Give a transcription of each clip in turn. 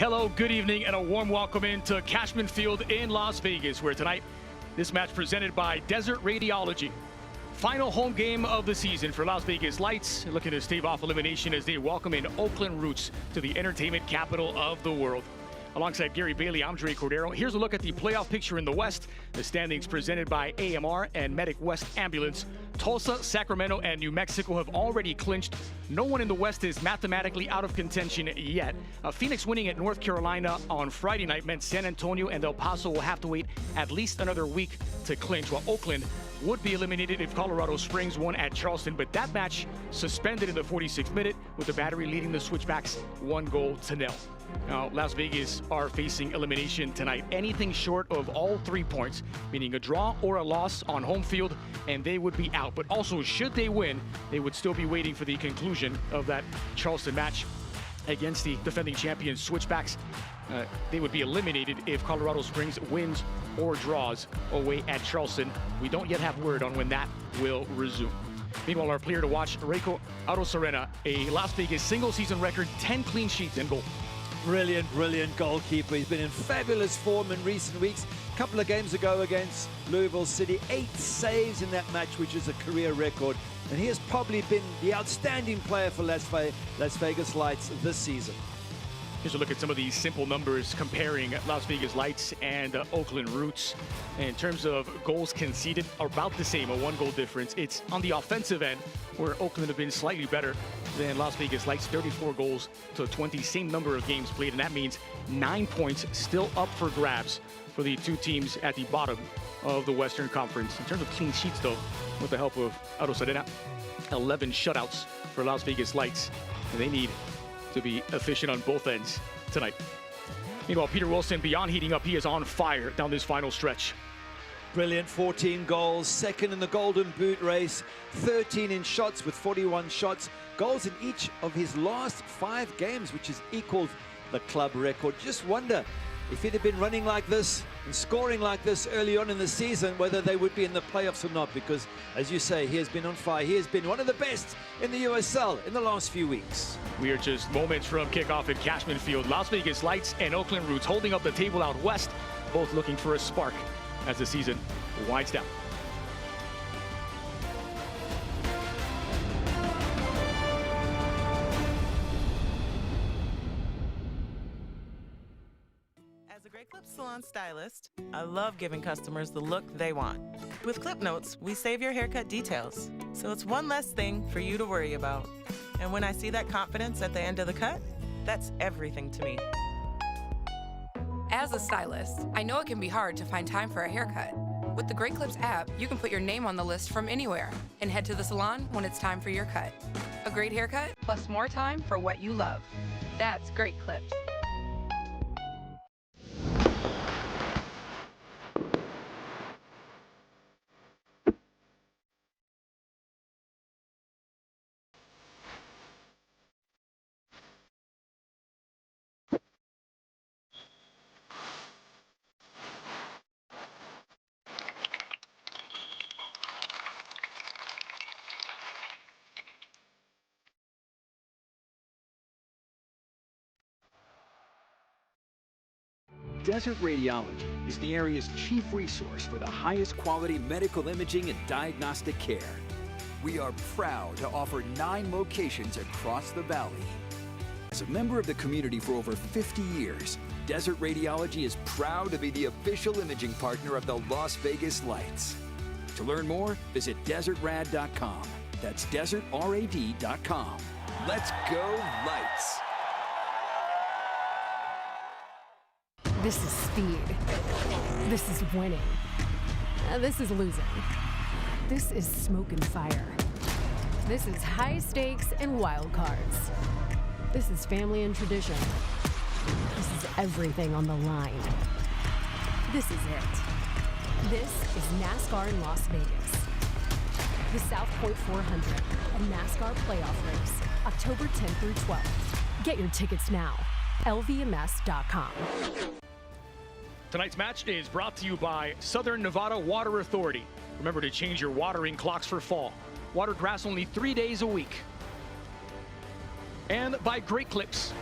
Hello, good evening, and a warm welcome into Cashman Field in Las Vegas, where tonight, this match presented by Desert Radiology. Final home game of the season for Las Vegas Lights, looking to stave off elimination as they welcome in Oakland roots to the entertainment capital of the world. Alongside Gary Bailey, I'm Dre Cordero. Here's a look at the playoff picture in the West. The standings presented by AMR and Medic West Ambulance. Tulsa, Sacramento, and New Mexico have already clinched. No one in the West is mathematically out of contention yet. Phoenix winning at North Carolina on Friday night meant San Antonio and El Paso will have to wait at least another week to clinch, while Oakland would be eliminated if Colorado Springs won at Charleston. But that match suspended in the 46th minute with the Battery leading the Switchbacks 1-0. Now, Las Vegas are facing elimination tonight. Anything short of all 3 points, meaning a draw or a loss on home field, and they would be out. But also, should they win, they would still be waiting for the conclusion of that Charleston match against the defending champions Switchbacks. They would be eliminated if Colorado Springs wins or draws away at Charleston. We don't yet have word on when that will resume. Meanwhile, our player to watch, Reiko Arosarena, a Las Vegas single-season record, 10 clean sheets in goal. Brilliant goalkeeper. He's been in fabulous form in recent weeks. A couple of games ago against Louisville City, 8 saves in that match, which is a career record. And he has probably been the outstanding player for Las Vegas Lights this season. Here's a look at some of these simple numbers comparing Las Vegas Lights and Oakland Roots. In terms of goals conceded, about the same, a 1-goal difference. It's on the offensive end where Oakland have been slightly better than Las Vegas Lights, 34 goals to 20, same number of games played, and that means 9 points still up for grabs for the two teams at the bottom of the Western Conference. In terms of clean sheets, though, with the help of Arosarena, 11 shutouts for Las Vegas Lights, and they need to be efficient on both ends tonight. Meanwhile, Peter Wilson, beyond heating up, he is on fire down this final stretch. Brilliant, 14 goals, second in the Golden Boot race, 13 in shots with 41 shots. Goals in each of his last 5 games, which has equaled the club record. Just wonder if he'd have been running like this and scoring like this early on in the season, whether they would be in the playoffs or not, because, as you say, he has been on fire. He has been one of the best in the USL in the last few weeks. We are just moments from kickoff at Cashman Field. Las Vegas Lights and Oakland Roots holding up the table out west, both looking for a spark as the season winds down. As a Great Clip salon stylist, I love giving customers the look they want. With Clip Notes, we save your haircut details, so it's one less thing for you to worry about. And when I see that confidence at the end of the cut, that's everything to me. As a stylist, I know it can be hard to find time for a haircut. With the Great Clips app, you can put your name on the list from anywhere and head to the salon when it's time for your cut. A great haircut plus more time for what you love. That's Great Clips. Desert Radiology is the area's chief resource for the highest quality medical imaging and diagnostic care. We are proud to offer 9 locations across the valley. As a member of the community for over 50 years, Desert Radiology is proud to be the official imaging partner of the Las Vegas Lights. To learn more, visit desertrad.com. That's desertrad.com. Let's go Lights! This is speed. This is winning. This is losing. This is smoke and fire. This is high stakes and wild cards. This is family and tradition. This is everything on the line. This is it. This is NASCAR in Las Vegas. The South Point 400, a NASCAR playoff race, October 10th through 12th. Get your tickets now. LVMS.com. Tonight's match is brought to you by Southern Nevada Water Authority. Remember to change your watering clocks for fall. Water grass only 3 days a week. And by Great Clips.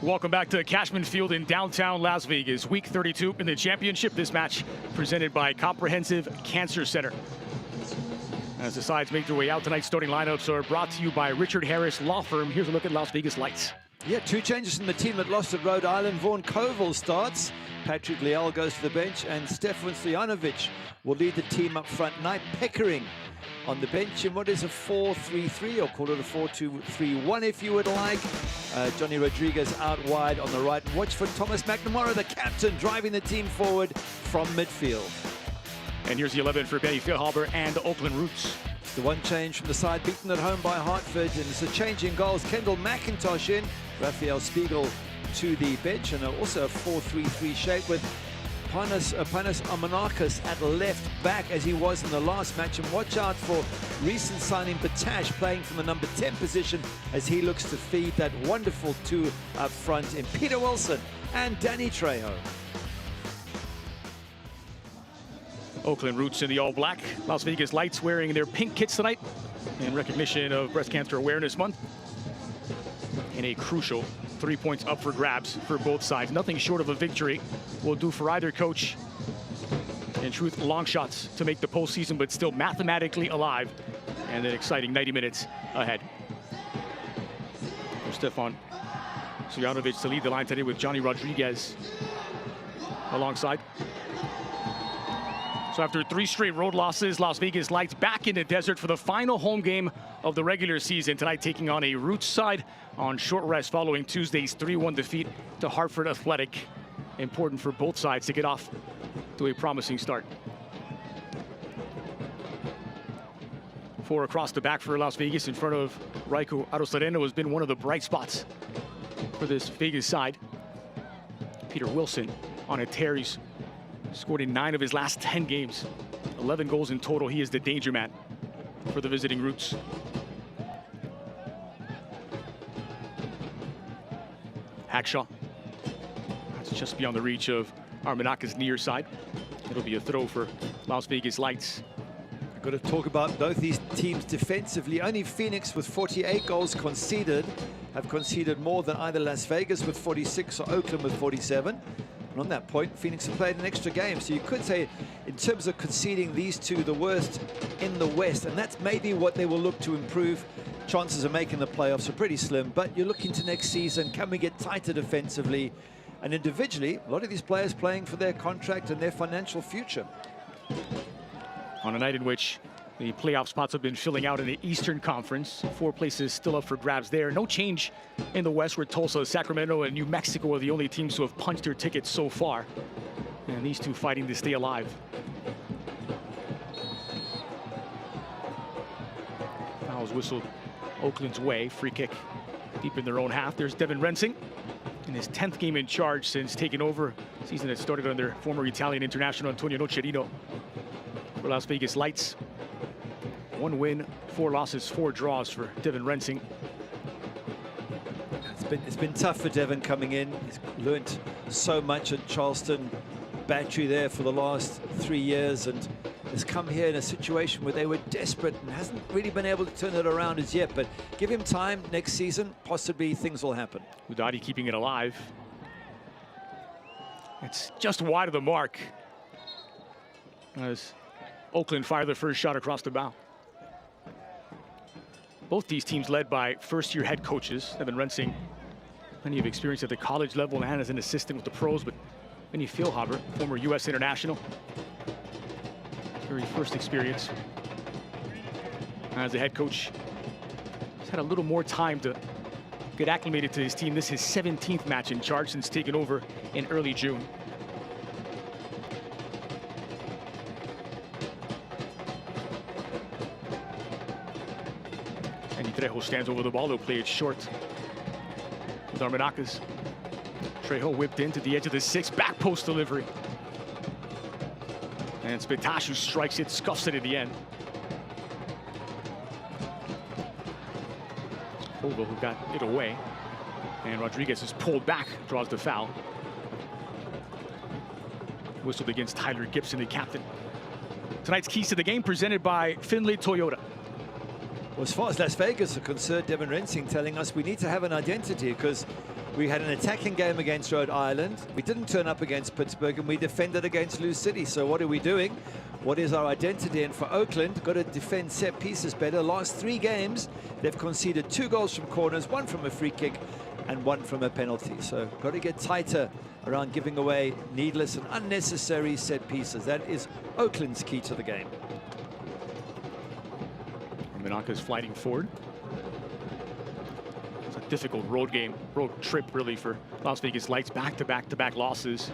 Welcome back to Cashman Field in downtown Las Vegas. Week 32 in the championship. This match presented by Comprehensive Cancer Center. As the sides make their way out, tonight's starting lineups are brought to you by Richard Harris Law Firm. Here's a look at Las Vegas Lights. Yeah, 2 changes from the team that lost at Rhode Island. Vaughn Koval starts. Patrick Leal goes to the bench, and Stefan Stojanovic will lead the team up front. Knight Pickering on the bench in what is a 4-3-3, or call it a 4-2-3-1 if you would like. Johnny Rodriguez out wide on the right. And watch for Thomas McNamara, the captain, driving the team forward from midfield. And here's the 11 for Benny Philhaber and the Oakland Roots. The one change from the side, beaten at home by Hartford, and it's a change in goals. Kendall McIntosh in, Raphael Spiegel to the bench, and also a 4-3-3 shape with Panos Amanakis at left back as he was in the last match. And watch out for recent signing Batash playing from the number 10 position as he looks to feed that wonderful 2 up front in Peter Wilson and Danny Trejo. Oakland Roots in the all-black. Las Vegas Lights wearing their pink kits tonight in recognition of Breast Cancer Awareness Month. And a crucial 3 points up for grabs for both sides. Nothing short of a victory will do for either coach. In truth, long shots to make the postseason, but still mathematically alive. And an exciting 90 minutes ahead. For Stefan Stojanovic to lead the line today with Johnny Rodriguez alongside. So after 3 straight road losses, Las Vegas Lights back in the desert for the final home game of the regular season. Tonight taking on a Roots side on short rest following Tuesday's 3-1 defeat to Hartford Athletic. Important for both sides to get off to a promising start. 4 across the back for Las Vegas in front of Raiko Arosarena has been one of the bright spots for this Vegas side. Peter Wilson on a tear. He's scored in 9 of his last 10 games. 11 goals in total. He is the danger man for the visiting Roots. Hackshaw. That's just beyond the reach of Armanakis' near side. It'll be a throw for Las Vegas Lights. I've got to talk about both these teams defensively. Only Phoenix with 48 goals conceded have conceded more than either Las Vegas with 46 or Oakland with 47. And on that point, Phoenix have played an extra game. So you could say, in terms of conceding, these two the worst in the West. And that's maybe what they will look to improve. Chances of making the playoffs are pretty slim. But you're looking to next season. Can we get tighter defensively? And individually, a lot of these players playing for their contract and their financial future. On a night in which the playoff spots have been filling out in the Eastern Conference. 4 places still up for grabs there. No change in the West, where Tulsa, Sacramento, and New Mexico are the only teams who have punched their tickets so far. And these two fighting to stay alive. Fouls whistled Oakland's way. Free kick deep in their own half. There's Devin Rensing in his 10th game in charge since taking over. Season that started under former Italian international Antonio Nocerino for Las Vegas Lights. 1 win, 4 losses, 4 draws for Devin Rensing. It's been tough for Devin coming in. He's learnt so much at Charleston Battery there for the last 3 years, and has come here in a situation where they were desperate and hasn't really been able to turn it around as yet. But give him time. Next season, possibly things will happen. Udati keeping it alive. It's just wide of the mark as Oakland fired the first shot across the bow. Both these teams led by first-year head coaches. Devin Rensing, plenty of experience at the college level and as an assistant with the pros, but Benny Philhaber, former U.S. international. Very first experience as a head coach. He's had a little more time to get acclimated to his team. This is his 17th match in charge since taking over in early June. Trejo stands over the ball. They'll play it short with Armanakis. Trejo whipped into the edge of the 6, back post delivery. And Spitash, who strikes it, scuffs it in the end. Koval, who got it away. And Rodriguez is pulled back, draws the foul. Whistled against Tyler Gibson, the captain. Tonight's keys to the game presented by Findlay Toyota. Well, as far as Las Vegas are concerned, Devin Rensing telling us we need to have an identity, because We had an attacking game against Rhode Island. We didn't turn up against Pittsburgh, and we defended against Lou City. So what are we doing? What is our identity? And for Oakland, got to defend set pieces better. Last 3 games, they've conceded 2 goals from corners, 1 from a free kick, and 1 from a penalty. So got to get tighter around giving away needless and unnecessary set pieces. That is Oakland's key to the game. Manaka's fighting forward. It's a difficult road trip really for Las Vegas Lights. Back-to-back losses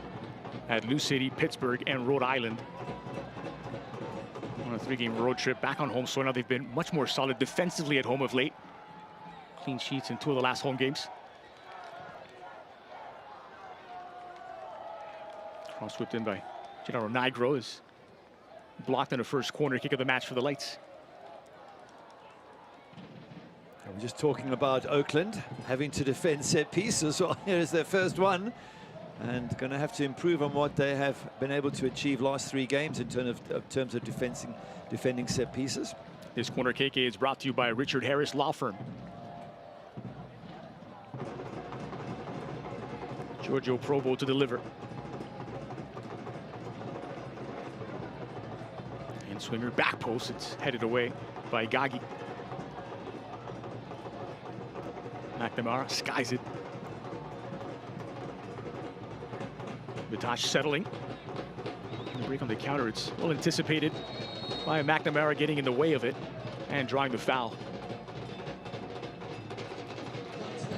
at Lou City, Pittsburgh, and Rhode Island. On a 3-game road trip back on home soil. Now they've been much more solid defensively at home of late. Clean sheets in 2 of the last home games. Cross whipped in by Gennaro Nigro is blocked in the first corner kick of the match for the Lights. We're just talking about Oakland having to defend set pieces. Well, here's their first one, and going to have to improve on what they have been able to achieve last 3 games in terms of defending set pieces. This corner kick is brought to you by Richard Harris Law Firm. Giorgio Provo to deliver. And swinger back post. It's headed away by Gagi. McNamara skies it. Vitash settling. The break on the counter. It's well anticipated by McNamara getting in the way of it and drawing the foul.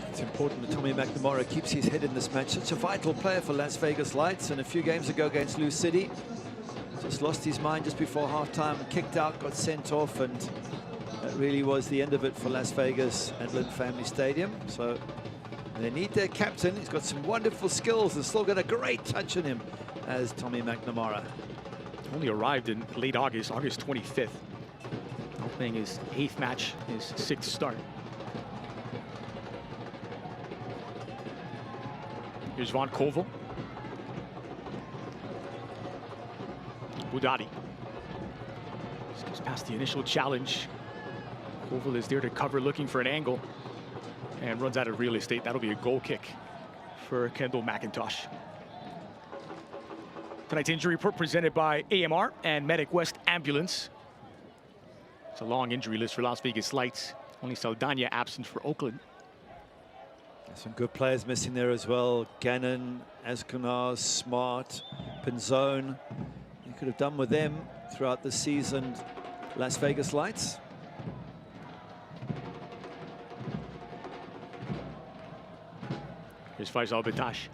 It's important that Tommy McNamara keeps his head in this match. Such a vital player for Las Vegas Lights, and a few games ago against Lou City, just lost his mind just before halftime, kicked out, got sent off, and that really was the end of it for Las Vegas at Lynn Family Stadium. So they need their captain. He's got some wonderful skills and still got a great touch in him as Tommy McNamara. Only arrived in late August 25th. Now playing his 8th match, his 6th start. Here's Von Koval. Budati. Just goes past the initial challenge. Koval is there to cover, looking for an angle, and runs out of real estate. That'll be a goal kick for Kendall McIntosh. Tonight's injury report presented by AMR and Medic West Ambulance. It's a long injury list for Las Vegas Lights. Only Saldana absent for Oakland. Some good players missing there as well. Gannon, Asconar, Smart, Pinzone. You could have done with them throughout the season. Las Vegas Lights. Here's Faisal Bitash.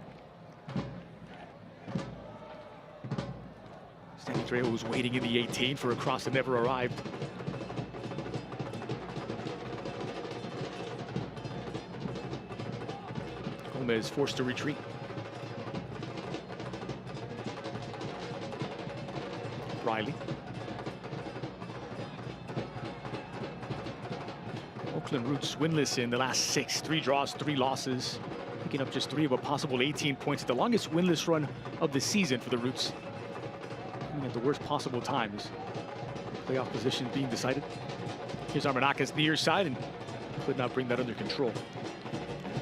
Stanley Trejo was waiting in the 18 for a cross that never arrived. Gomez forced to retreat. Riley. Oakland Roots winless in the last 6. 3 draws, 3 losses. Picking up just 3 of a possible 18 points. The longest winless run of the season for the Roots. Coming at the worst possible times. Playoff position being decided. Here's Armanakis near side and could not bring that under control.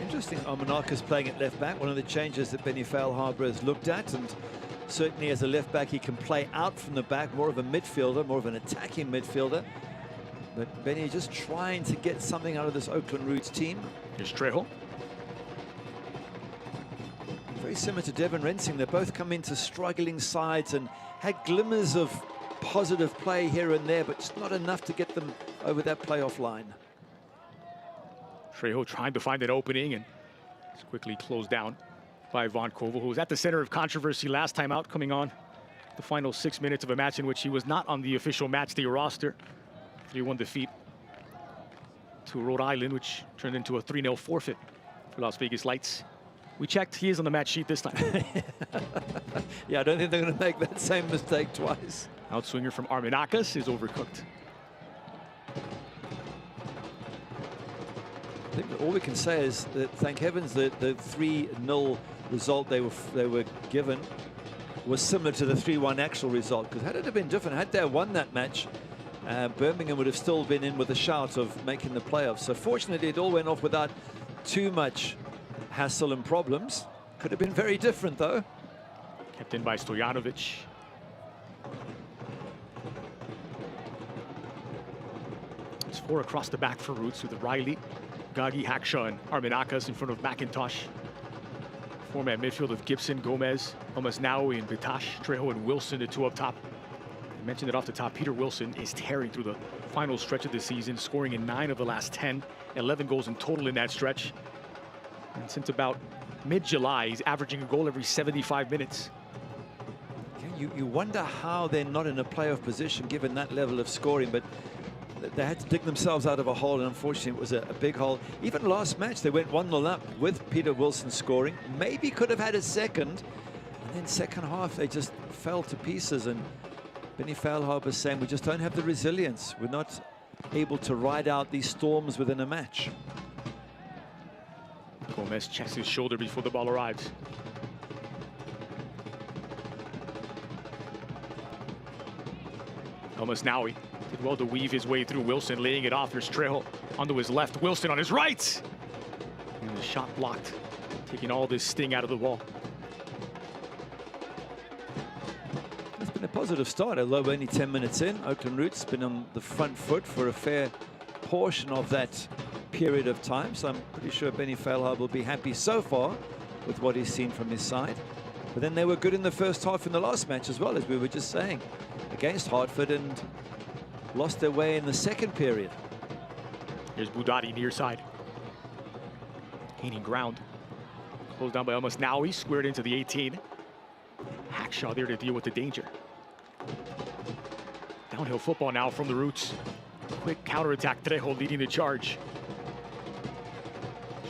Interesting, Armanakis playing at left back. One of the changes that Benny Feilhaber has looked at, and certainly as a left back he can play out from the back, more of a midfielder, more of an attacking midfielder. But Benny just trying to get something out of this Oakland Roots team. Here's Trejo. Very similar to Devin Rensing. They both come into struggling sides and had glimmers of positive play here and there, but just not enough to get them over that playoff line. Trejo trying to find an opening, and it's quickly closed down by Von Koval, who was at the center of controversy last time out, coming on the final 6 minutes of a match in which he was not on the official match day roster. 3-1 defeat to Rhode Island, which turned into a 3-0 forfeit for Las Vegas Lights. We checked, he is on the match sheet this time. Yeah, I don't think they're going to make that same mistake twice. Outswinger from Armanakis is overcooked. I think all we can say is that, thank heavens, that the 3-0 result they were given was similar to the 3-1 actual result. Because had it have been different, had they won that match, Birmingham would have still been in with a shout of making the playoffs. So fortunately, it all went off without too much hassle and problems. Could have been very different, though. Kept in by Stojanovic. It's 4 across the back for Roots with Riley, Gagi, Hakshaw, and Arminakas in front of McIntosh. 4-man midfield of Gibson, Gomez, Omasnawi, and Bitash, Trejo, and Wilson, the 2 up top. I mentioned it off the top. Peter Wilson is tearing through the final stretch of the season, scoring in 9 of the last 10, 11 goals in total in that stretch. And since about mid-July, he's averaging a goal every 75 minutes. You wonder how they're not in a playoff position given that level of scoring, but they had to dig themselves out of a hole, and unfortunately it was a big hole. Even last match they went 1-0 up with Peter Wilson scoring. Maybe could have had a second, and then second half they just fell to pieces, and Benny Feilhaber saying we just don't have the resilience. We're not able to ride out these storms within a match. Gomez checks his shoulder before the ball arrives. Omasnawi did well to weave his way through Wilson, laying it off. There's Trejo onto his left, Wilson on his right. And the shot blocked, taking all this sting out of the ball. It's been a positive start, although we're only 10 minutes in. Oakland Roots been on the front foot for a fair portion of that period of time, so I'm pretty sure Benny Feilhaber will be happy so far with what he's seen from his side. But then they were good in the first half in the last match as well, as we were just saying, against Hartford, and lost their way in the second period. Here's Budati near side. Gaining ground. Closed down by Omasnawi, squared into the 18. Hakshaw there to deal with the danger. Downhill football now from the Roots. Quick counterattack, Trejo leading the charge.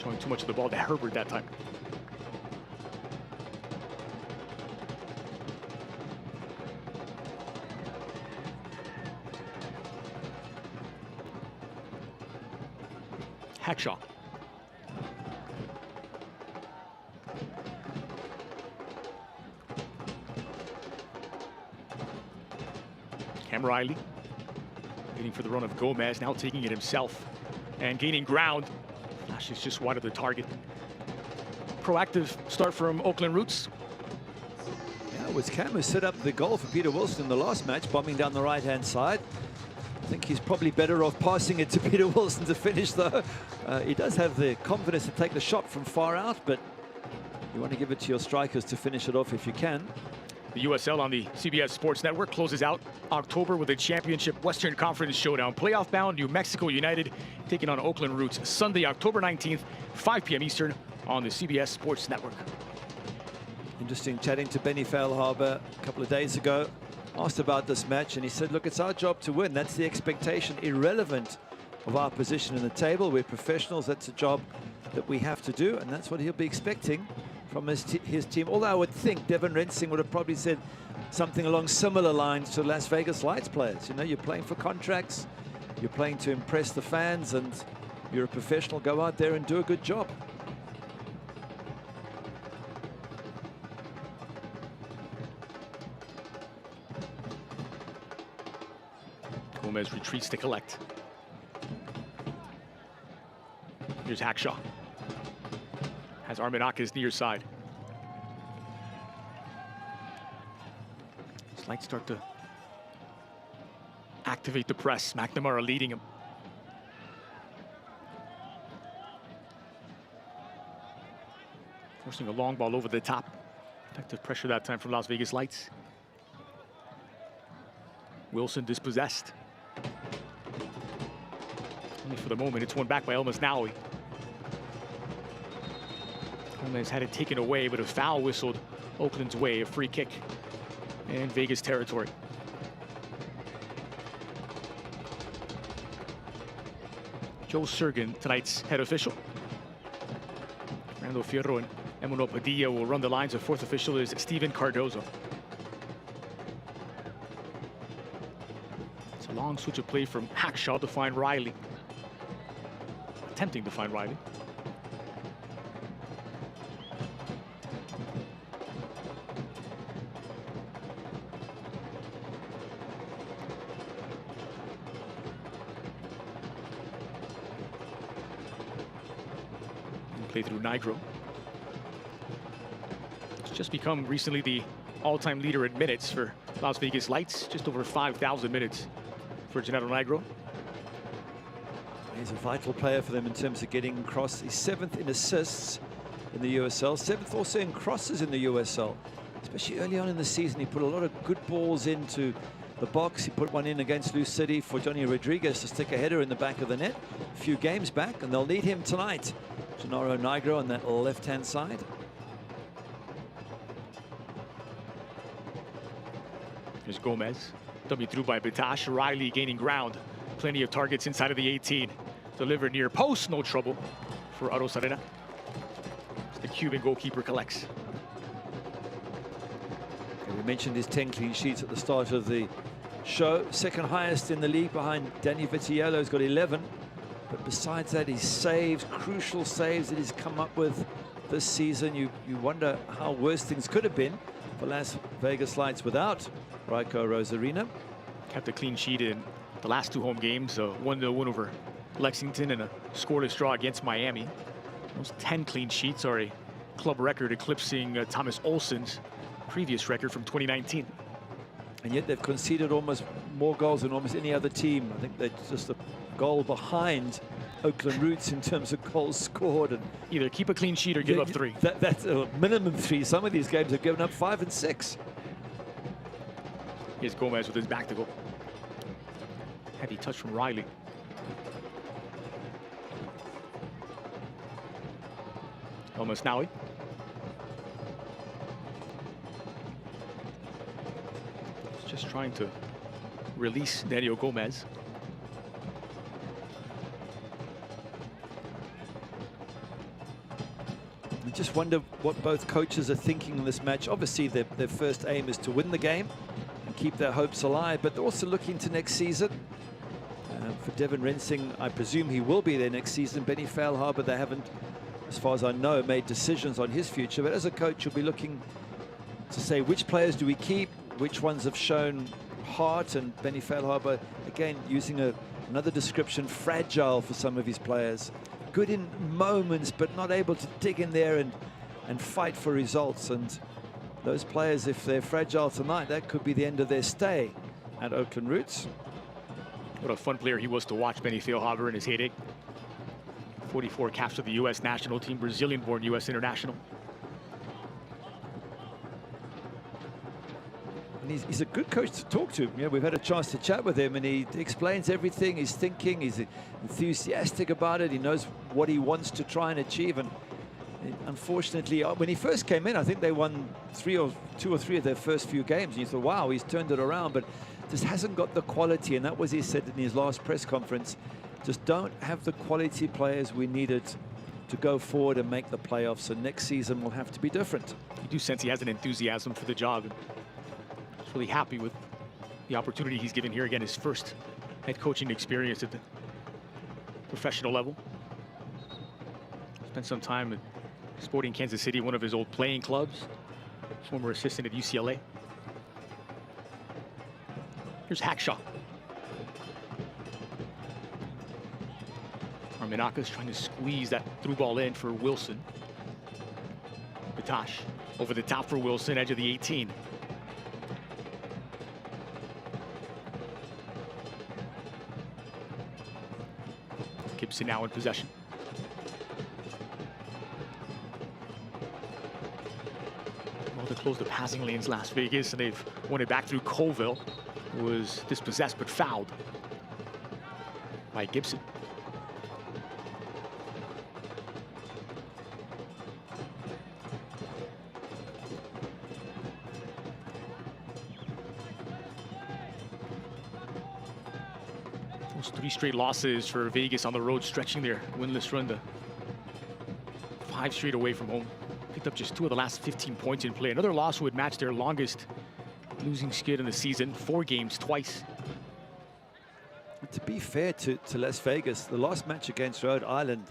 Showing too much of the ball to Herbert that time. Hakshaw. Cam Riley waiting for the run of Gomez, now taking it himself and gaining ground. Flashes just wide of the target. Proactive start from Oakland Roots. Yeah, it was Cam who set up the goal for Peter Wilson in the last match, bombing down the right-hand side. I think he's probably better off passing it to Peter Wilson to finish, though. He does have the confidence to take the shot from far out, but you want to give it to your strikers to finish it off if you can. The USL on the CBS Sports Network closes out October with a championship Western Conference showdown. Playoff-bound New Mexico United taking on Oakland Roots Sunday, October 19th, 5 p.m. Eastern on the CBS Sports Network. Interesting chatting to Benny Feilhaber a couple of days ago. Asked about this match, and he said, look, it's our job to win. That's the expectation, irrelevant of our position in the table. We're professionals. That's a job that we have to do, and that's what he'll be expecting from his team. Although I would think Devin Rensing would have probably said something along similar lines to Las Vegas Lights players. You know, you're playing for contracts, you're playing to impress the fans, and you're a professional. Go out there and do a good job. Gomez retreats to collect. Here's Hakshaw. Has Arminakas near side. Slight start to activate the press. McNamara leading him. Forcing a long ball over the top. Effective pressure that time from Las Vegas Lights. Wilson dispossessed. Only for the moment, it's won back by Omasnawi. Gomez had it taken away, but a foul whistled Oakland's way, a free kick in Vegas territory. Joe Sergen, tonight's head official. Fernando Fierro and Emmanuel Padilla will run the lines. The fourth official is Steven Cardozo. It's a long switch of play from Hakshaw to find Riley. Attempting to find Riley. Play through Nigro. just become recently the all-time leader in minutes for Las Vegas Lights, just over 5,000 minutes for Gennaro Negro. He's a vital player for them in terms of getting across. He's 7th in assists in the USL, 7th also in crosses in the USL. Especially early on in the season, he put a lot of good balls into the box. He put one in against Lou City for Johnny Rodriguez to stick a header in the back of the net a few games back, and they'll need him tonight. Gennaro Negro on that left-hand side. Here's Gomez, dumped through by Batash. Riley gaining ground. Plenty of targets inside of the 18. Delivered near post, no trouble for Arosarena. The Cuban goalkeeper collects. We mentioned his 10 clean sheets at the start of the show. Second highest in the league behind Danny Vitiello, who's got 11. But besides that, his saves, crucial saves that he's come up with this season. You wonder how worse things could have been for Las Vegas Lights without Raiko Rosarina. Kept a clean sheet in the last 2 home games, a 1-0 win over Lexington and a scoreless draw against Miami. Those 10 clean sheets are a club record, eclipsing Thomas Olsen's previous record from 2019. And yet they've conceded almost more goals than almost any other team. I think they're just a goal behind Oakland Roots in terms of goals scored. And either keep a clean sheet or give up 3. That's a minimum 3. Some of these games have given up 5 and 6. Here's Gomez with his back to goal. Heavy touch from Riley. Almost Naui. Just trying to release Daniel Gomez. I just wonder what both coaches are thinking in this match. Obviously, their first aim is to win the game and keep their hopes alive, but they're also looking to next season. For Devin Rensing, I presume he will be there next season. Benny Failharbour, they haven't, as far as I know, made decisions on his future. But as a coach, you'll be looking to say, which players do we keep? Which ones have shown heart? And Benny Failharbour, again, using another description, fragile for some of his players. Good in moments, but not able to dig in there and fight for results. And those players, if they're fragile tonight, that could be the end of their stay at Oakland Roots. What a fun player he was to watch, Benny Failharbour, in his heyday. 44 caps for the U.S. national team, Brazilian-born U.S. international. And he's a good coach to talk to. You know, we've had a chance to chat with him, and he explains everything. He's thinking, he's enthusiastic about it. He knows what he wants to try and achieve. And unfortunately, when he first came in, I think they won 2 or 3 of their first few games. And you thought, wow, he's turned it around, but just hasn't got the quality. And that was he said in his last press conference. Just don't have the quality players we needed to go forward and make the playoffs. And next season will have to be different. You do sense he has an enthusiasm for the job. He's really happy with the opportunity he's given here. Again, his first head coaching experience at the professional level. Spent some time at Sporting Kansas City, one of his old playing clubs. Former assistant at UCLA. Here's Hackshaw. Armenakis trying to squeeze that through ball in for Wilson. Batash over the top for Wilson, edge of the 18. Gibson now in possession. Well, to close the passing lanes, Las Vegas, and they've won it back through Colville, who was dispossessed but fouled by Gibson. Those 3 straight losses for Vegas on the road, stretching their winless run to 5 straight away from home. Picked up just 2 of the last 15 points in play. Another loss would match their longest losing skid in the season, 4 games twice. To be fair to Las Vegas, the last match against Rhode Island,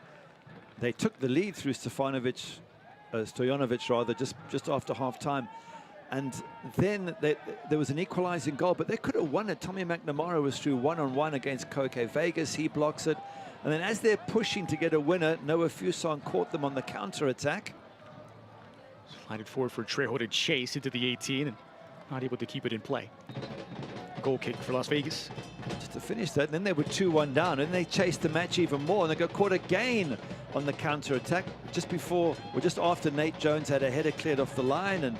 they took the lead through Stojanovic rather, just after half-time. And then there was an equalizing goal, but they could have won it. Tommy McNamara was through 1-on-1 against Koke Vegas. He blocks it. And then as they're pushing to get a winner, Noah Fuson caught them on the counter-attack. Slided forward for Trejo to chase into the 18 and not able to keep it in play. Goal kick for Las Vegas. Just to finish that, and then they were 2-1 down, and they chased the match even more, and they got caught again on the counter-attack just before, or just after Nate Jones had a header cleared off the line, and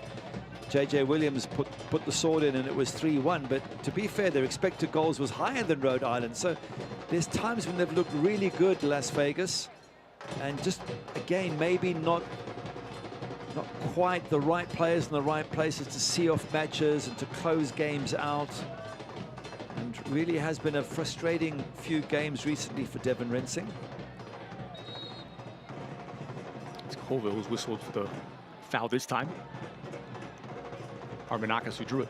JJ Williams put the sword in, and it was 3-1. But to be fair, their expected goals was higher than Rhode Island, so there's times when they've looked really good, Las Vegas, and just again maybe not quite the right players in the right places to see off matches and to close games out. And really has been a frustrating few games recently for Devon Rensing. It's Colville who's whistled for the foul this time. Armanakis who drew it.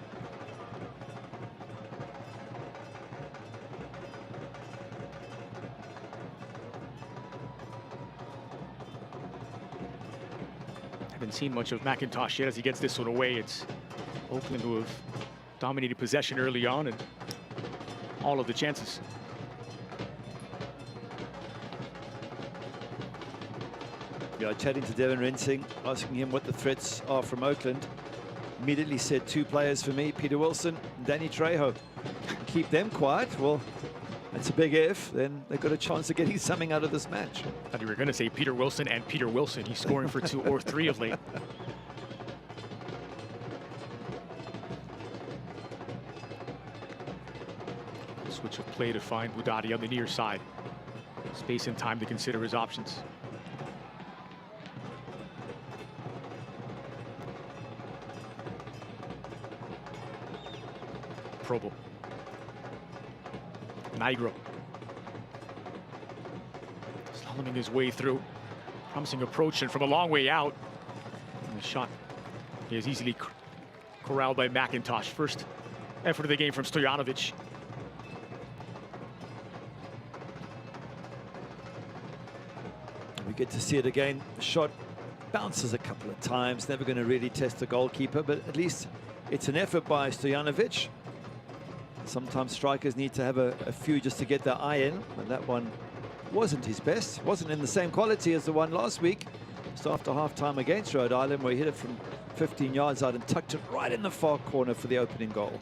Haven't seen much of McIntosh yet as he gets this one away. It's Oakland who have dominated possession early on and all of the chances. Yeah, chatting to Devon Rensing, asking him what the threats are from Oakland. Immediately said 2 players for me, Peter Wilson and Danny Trejo. Keep them quiet. Well, that's a big if. Then they've got a chance of getting something out of this match. I thought you were going to say Peter Wilson and Peter Wilson. He's scoring for 2 or 3 of late. Switch of play to find Budati on the near side. Space and time to consider his options. Probo. Nigro. Slaloming his way through. Promising approach, and from a long way out. And the shot is easily corralled by McIntosh. First effort of the game from Stojanovic. We get to see it again. The shot bounces a couple of times. Never going to really test the goalkeeper, but at least it's an effort by Stojanovic. Sometimes strikers need to have a few just to get their eye in, and that one wasn't his best. Wasn't in the same quality as the one last week, just after half-time against Rhode Island, where he hit it from 15 yards out and tucked it right in the far corner for the opening goal.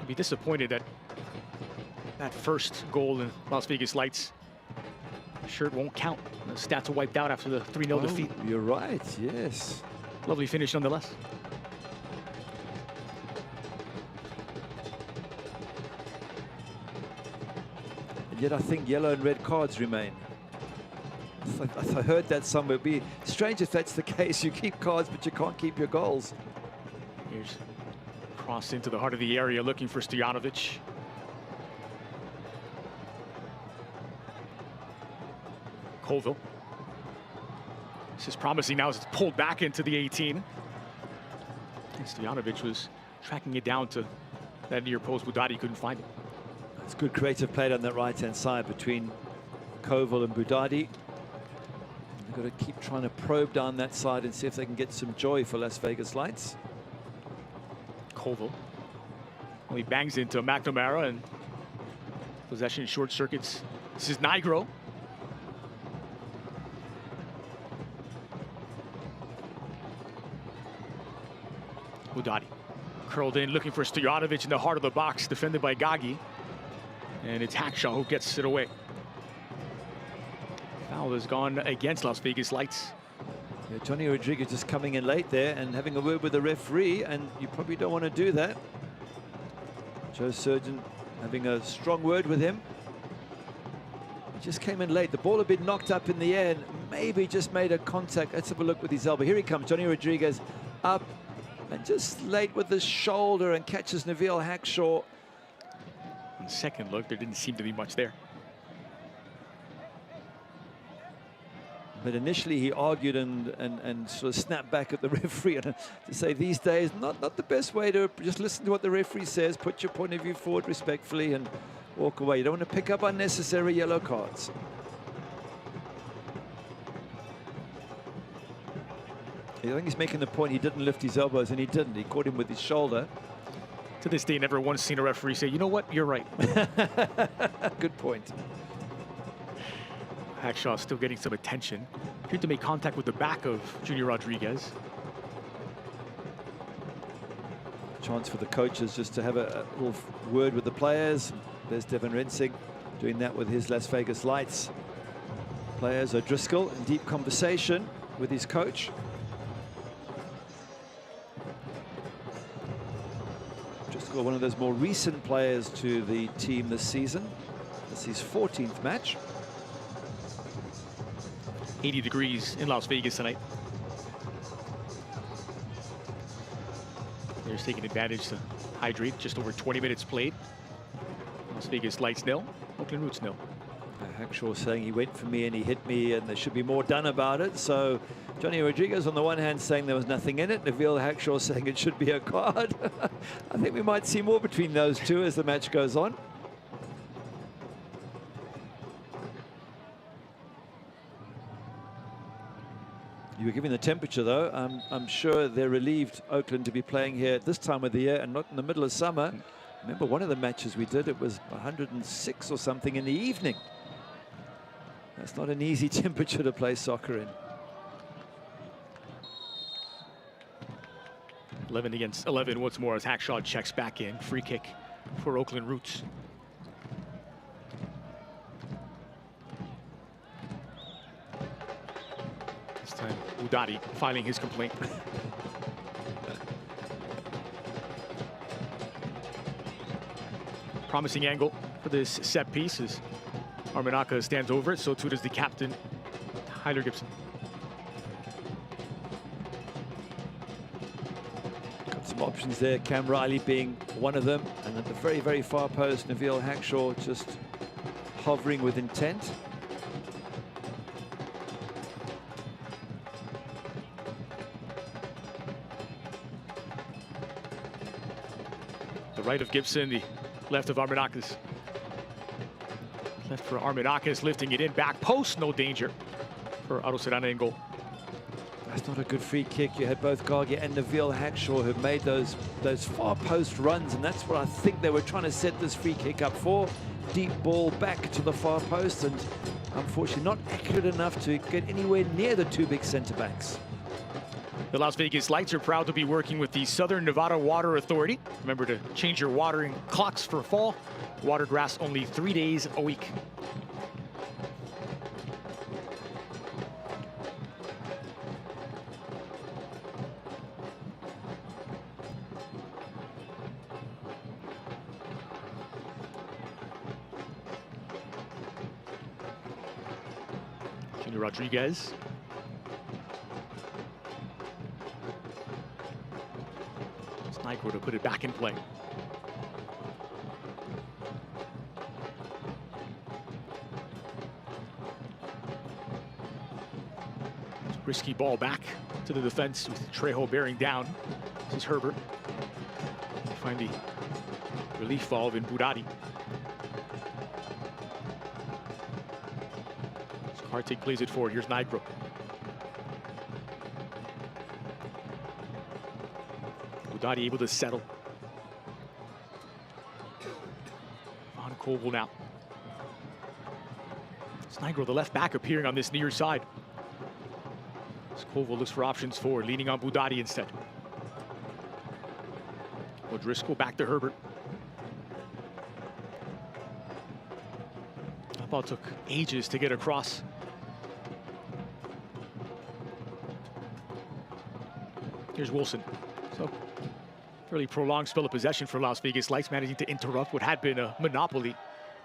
I'd be disappointed that that first goal in Las Vegas Lights shirt won't count. The stats are wiped out after the 3-0 defeat. You're right, yes. Lovely finish nonetheless. And yet I think yellow and red cards remain. I heard that somewhere. It'd be strange if that's the case. You keep cards, but you can't keep your goals. Here's cross into the heart of the area, looking for Stojanovic. Colville. This is promising now as it's pulled back into the 18. And Stojanovic was tracking it down to that near post. Budati couldn't find it. It's good creative play on that right-hand side between Colville and Budati. They've got to keep trying to probe down that side and see if they can get some joy for Las Vegas Lights. Colville. Well, he bangs into McNamara and possession short circuits. This is Nigro. Budati curled in, looking for Stojanovic in the heart of the box, defended by Gagi. And it's Hackshaw who gets it away. Foul has gone against Las Vegas Lights. Yeah, Johnny Rodriguez just coming in late there and having a word with the referee, and you probably don't want to do that. Joe Surgeon having a strong word with him. He just came in late. The ball had been knocked up in the air and maybe just made a contact. Let's have a look with his elbow. Here he comes, Johnny Rodriguez up and just late with the shoulder and catches Naveal Hackshaw. On second look, there didn't seem to be much there. But initially he argued and sort of snapped back at the referee and to say these days, not the best way to just listen to what the referee says, put your point of view forward respectfully and walk away. You don't want to pick up unnecessary yellow cards. I think he's making the point he didn't lift his elbows, and he didn't. He caught him with his shoulder. To this day, never once seen a referee say, you know what, you're right. Good point. Hackshaw still getting some attention. appeared to make contact with the back of Junior Rodriguez. Chance for the coaches just to have a little word with the players. There's Devin Rensing doing that with his Las Vegas Lights players. O'Driscoll in deep conversation with his coach. O'Driscoll, one of those more recent players to the team this season. This is his 14th match. 80 degrees in Las Vegas tonight. They're taking advantage to hydrate. Just over 20 minutes played. Las Vegas Lights 0, Oakland Roots 0. Hackshaw saying he went for me and he hit me and there should be more done about it. So Johnny Rodriguez on the one hand saying there was nothing in it. Nabil Hackshaw saying it should be a card. I think we might see more between those two as the match goes on. You were giving the temperature though. I'm sure they're relieved, Oakland, to be playing here at this time of the year and not in the middle of summer. Remember one of the matches we did, it was 106 or something in the evening. That's not an easy temperature to play soccer in. 11 against 11 once more as Hackshaw checks back in. Free kick for Oakland Roots. This time Udati filing his complaint. Promising angle for this set piece as Armanaka stands over it, so too does the captain, Hyler Gibson. Got some options there, Cam Riley being one of them, and at the very, very far post, Nabil Hackshaw just hovering with intent. The right of Gibson, the left of Armanakis. Left for Armanakis, lifting it in, back post, no danger for Aroserana in goal. That's not a good free kick. You had both Gargia and Nabil Hackshaw who made those far post runs, and that's what I think they were trying to set this free kick up for. Deep ball back to the far post, and unfortunately not accurate enough to get anywhere near the two big center backs. The Las Vegas Lights are proud to be working with the Southern Nevada Water Authority. Remember to change your watering clocks for fall. Water grass only 3 days a week. Junior Rodriguez. Sniper to put it back in play. Risky ball back to the defense with Trejo bearing down. This is Herbert. They find the relief valve in Budati. Kartik plays it forward. Here's Nigro. Budati able to settle. On Koval now. It's Nigro, the left back, appearing on this near side. Koval looks for options forward, leaning on Budati instead. O'Driscoll back to Herbert. That ball took ages to get across. Here's Wilson. So, fairly prolonged spell of possession for Las Vegas Lights, managing to interrupt what had been a monopoly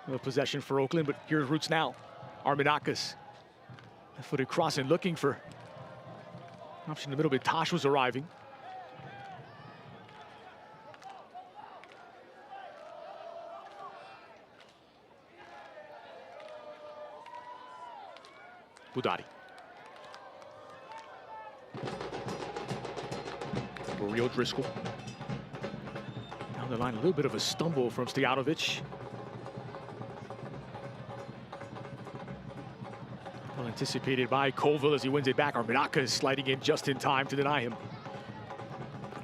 of possession for Oakland. But here's Roots now. Armanakis. Left-footed cross and looking for option in the middle, but Tosh was arriving. Budati. Rio Driscoll. Down the line, a little bit of a stumble from Stojanovic. Well anticipated by Colville as he wins it back. Armanaka is sliding in just in time to deny him.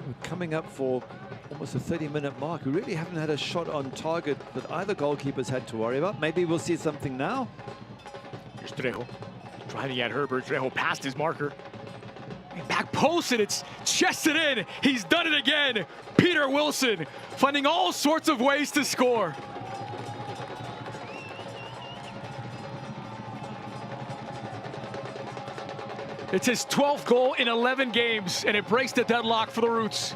We're coming up for almost a 30-minute mark. We really haven't had a shot on target that either goalkeepers had to worry about. Maybe we'll see something now. Here's Trejo. Driving at Herbert, Trejo past his marker. And back post, and it's chested in. He's done it again. Peter Wilson finding all sorts of ways to score. It's his 12th goal in 11 games, and it breaks the deadlock for the Roots.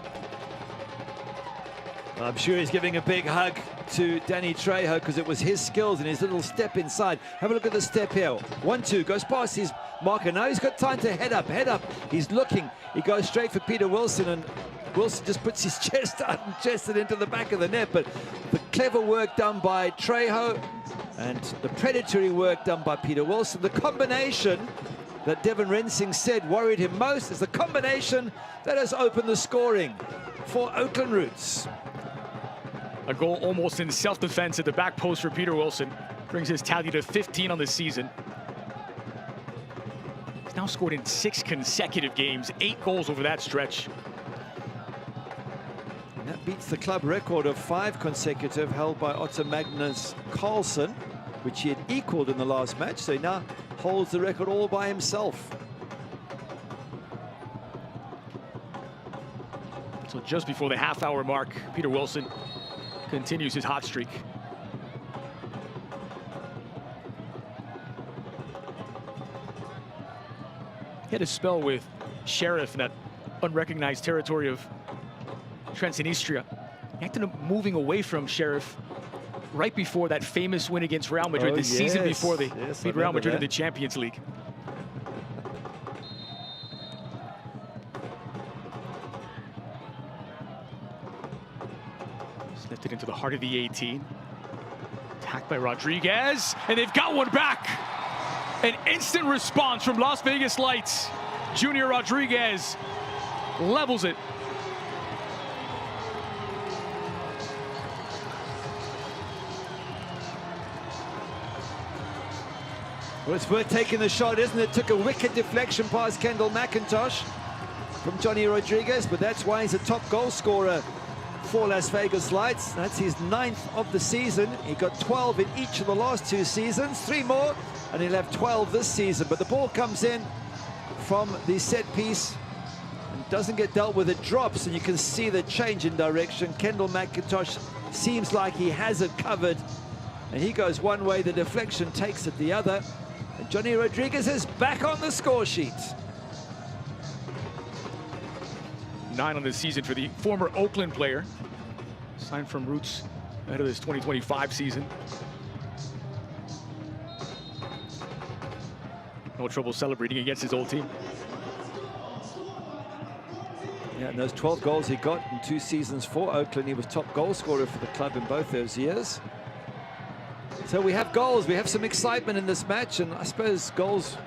I'm sure he's giving a big hug to Danny Trejo because it was his skills and his little step inside. Have a look at the step here. 1-2, goes past his marker. Now he's got time to head up. He's looking. He goes straight for Peter Wilson, and Wilson just puts his chest out and chests it into the back of the net. But the clever work done by Trejo and the predatory work done by Peter Wilson, the combination that Devin Rensing said worried him most is the combination that has opened the scoring for Oakland Roots. A goal almost in self-defense at the back post for Peter Wilson. Brings his tally to 15 on the season. He's now scored in 6 consecutive games, 8 goals over that stretch. And that beats the club record of 5 consecutive held by Otto Magnus Carlsen, which he had equaled in the last match. So he now holds the record all by himself. So just before the half-hour mark, Peter Wilson continues his hot streak. He had a spell with Sheriff in that unrecognized territory of Transnistria. He ended up moving away from Sheriff right before that famous win against Real Madrid, the season before they beat Real Madrid in the Champions League. Snipped it into the heart of the 18. Attacked by Rodriguez, and they've got one back. An instant response from Las Vegas Lights. Junior Rodriguez levels it. Well, it's worth taking the shot, isn't it? Took a wicked deflection past Kendall McIntosh from Johnny Rodriguez, but that's why he's a top goal scorer for Las Vegas Lights. That's his 9th of the season. He got 12 in each of the last 2 seasons, 3 more, and he'll have 12 this season. But the ball comes in from the set piece and doesn't get dealt with, it drops, and you can see the change in direction. Kendall McIntosh seems like he has it covered, and he goes one way, the deflection takes it the other. And Johnny Rodriguez is back on the score sheet. 9 on the season for the former Oakland player. Signed from Roots ahead of this 2025 season. No trouble celebrating against his old team. Yeah, and those 12 goals he got in 2 seasons for Oakland, he was top goal scorer for the club in both those years. So we have goals, we have some excitement in this match, and I suppose goals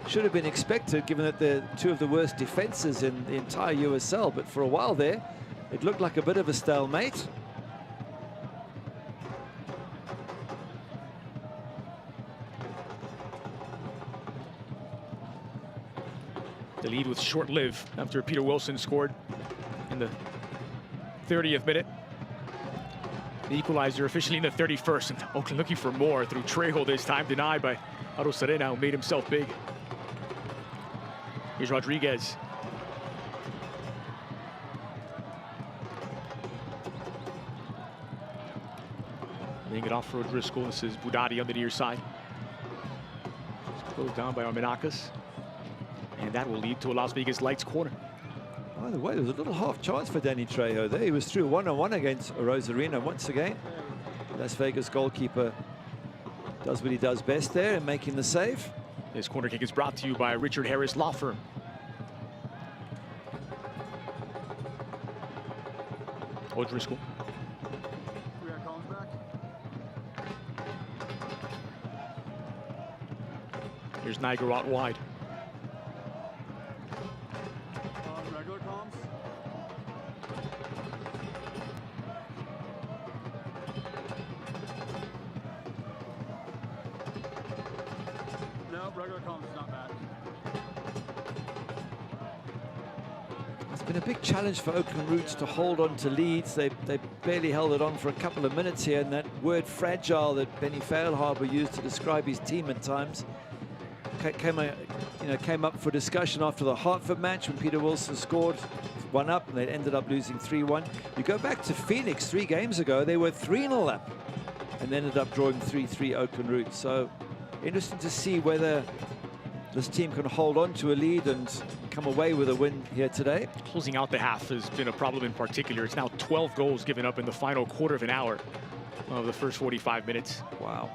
should have been expected given that they're 2 of the worst defenses in the entire USL, but for a while there it looked like a bit of a stalemate. The lead was short-lived after Peter Wilson scored in the 30th minute. The equalizer officially in the 31st, and Oakland looking for more through Trejo this time, denied by Aro Serena, who made himself big. Here's Rodriguez. Laying it off for O'Driscoll. This is Budati on the near side. It's closed down by Armenakis. And that will lead to a Las Vegas Lights corner. By the way, there was a little half chance for Danny Trejo there. He was through 1-on-1 against Rosarina once again. Las Vegas goalkeeper does what he does best there in making the save. This corner kick is brought to you by Richard Harris Law Firm. O'Driscoll. Here's Niger out wide. Regular comms. No, regular comms is not bad. It's been a big challenge for Oakland Roots to hold on to leads. They barely held it on for a couple of minutes here, and that word fragile that Benny Failhaber used to describe his team at times came up for discussion after the Hartford match when Peter Wilson scored 1 up and they ended up losing 3-1. You go back to Phoenix 3 games ago, they were 3-0 up and ended up drawing 3-3 Oakland Roots. So interesting to see whether this team can hold on to a lead and come away with a win here today. Closing out the half has been a problem in particular. It's now 12 goals given up in the final quarter of an hour of the first 45 minutes. Wow.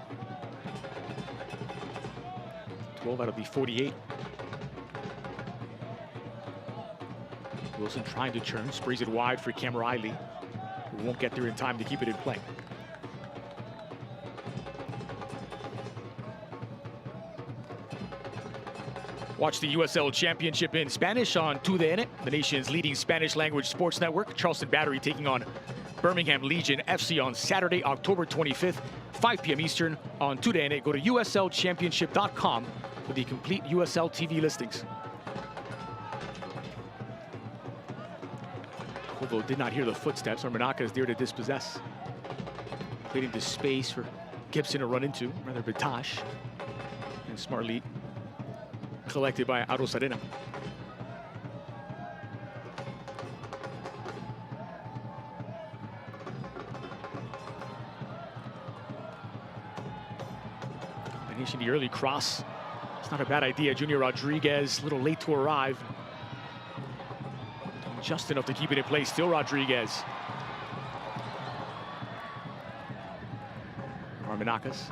12 out of the 48. Wilson trying to churn, sprays it wide for Cam Riley, who won't get there in time to keep it in play. Watch the USL Championship in Spanish on TUDN, the nation's leading Spanish language sports network. Charleston Battery taking on Birmingham Legion FC on Saturday, October 25th, 5 p.m. Eastern on TUDN. Go to uslchampionship.com for the complete USL TV listings. Kovo did not hear the footsteps. Armanaka is there to dispossess. Played into space for Gibson to run into, rather Bitash. And smartly collected by Arosarena. Combination, the early cross. It's not a bad idea. Junior Rodriguez, a little late to arrive. Just enough to keep it in place. Still Rodriguez. Armanakis.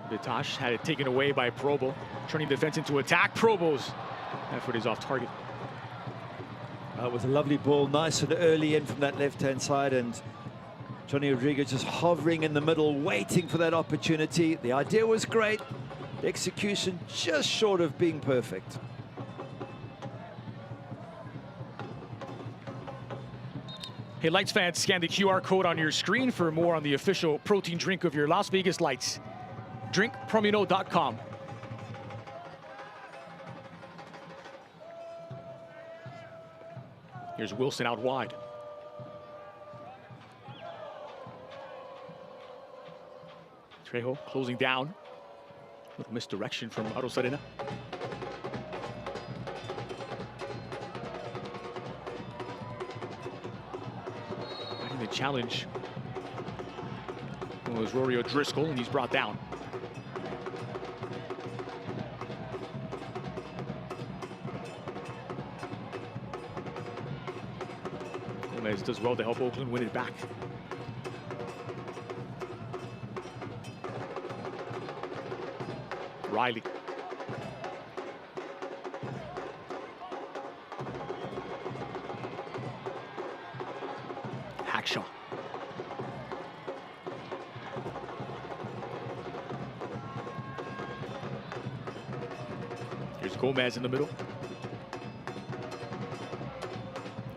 Bitash had it taken away by Probo. Turning defense into attack. Probo's effort is off target. It was a lovely ball, nice and early in from that left-hand side, and Johnny Rodriguez just hovering in the middle, waiting for that opportunity. The idea was great. The execution just short of being perfect. Hey, Lights fans, scan the QR code on your screen for more on the official protein drink of your Las Vegas Lights. drinkpromino.com. Here's Wilson out wide. Trejo closing down. Little misdirection from Arosarena. Fighting the challenge. It was Rory O'Driscoll, and he's brought down. Gomez does well to help Oakland win it back. Riley. Hackshaw. Here's Gomez in the middle.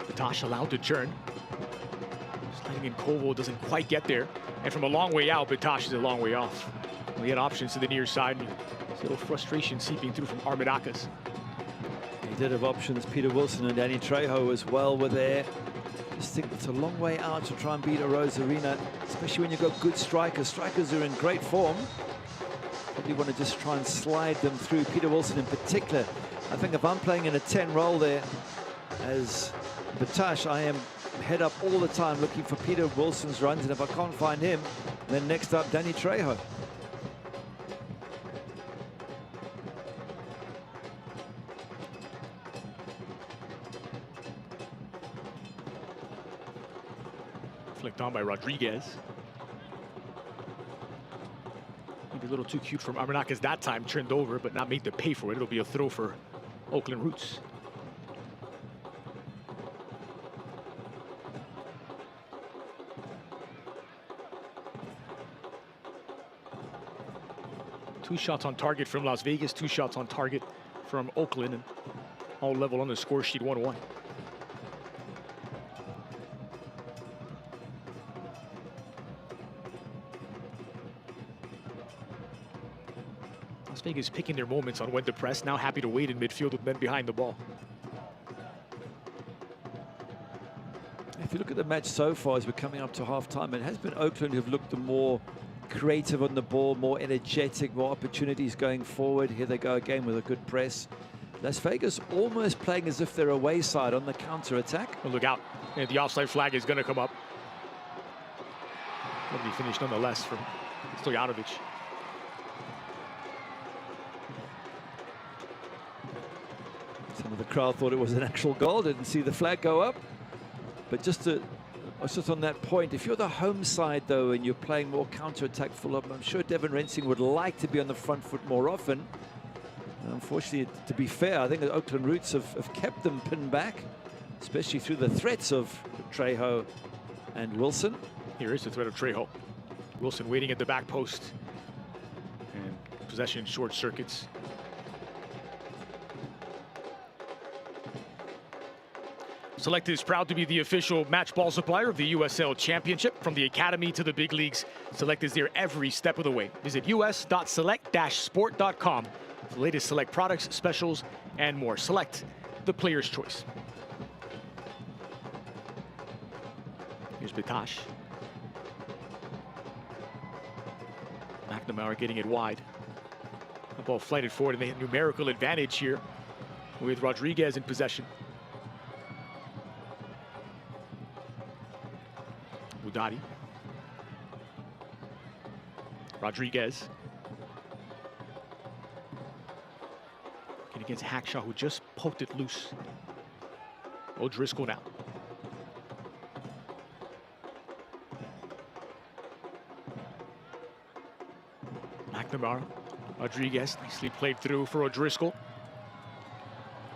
Bitash allowed to churn. Sliding in, Kovo doesn't quite get there. And from a long way out, Bitash is a long way off. We had options to the near side. A little frustration seeping through from Armanakis. He did have options. Peter Wilson and Danny Trejo as well were there. Just think it's a long way out to try and beat a Arosarena, especially when you've got good strikers. Strikers are in great form. Probably want to just try and slide them through. Peter Wilson in particular. I think if I'm playing in a 10 role there as Bitash, I am head up all the time looking for Peter Wilson's runs, and if I can't find him, then next up Danny Trejo. Flicked on by Rodriguez. Maybe a little too cute from Armanakis that time. Turned over, but not made to pay for it. It'll be a throw for Oakland Roots. Two shots on target from Las Vegas, 2 shots on target from Oakland, and all level on the score sheet, 1-1. Las Vegas picking their moments on when to press, now happy to wait in midfield with men behind the ball. If you look at the match so far as we're coming up to half-time, it has been Oakland who've looked the more creative on the ball, more energetic, more opportunities going forward. Here they go again with a good press. Las Vegas almost playing as if they're away side on the counter-attack. Well, look out. And the offside flag is going to come up. Lovely finish nonetheless from Stojanovic. Some of the crowd thought it was an actual goal, didn't see the flag go up. But just on that point, if you're the home side, though, and you're playing more counter-attack full-up, I'm sure Devin Rensing would like to be on the front foot more often. Unfortunately, to be fair, I think the Oakland Roots have kept them pinned back, especially through the threats of Trejo and Wilson. Here is the threat of Trejo. Wilson waiting at the back post. And possession short circuits. Select is proud to be the official match ball supplier of the USL Championship. From the academy to the big leagues, Select is there every step of the way. Visit us.select-sport.com for the latest Select products, specials, and more. Select, the player's choice. Here's Bitash. McNamara getting it wide. The ball flighted forward, and they have numerical advantage here with Rodriguez in possession. Udadi. Rodriguez. And against Hackshaw, who just poked it loose. O'Driscoll now. McNamara. Rodriguez nicely played through for O'Driscoll.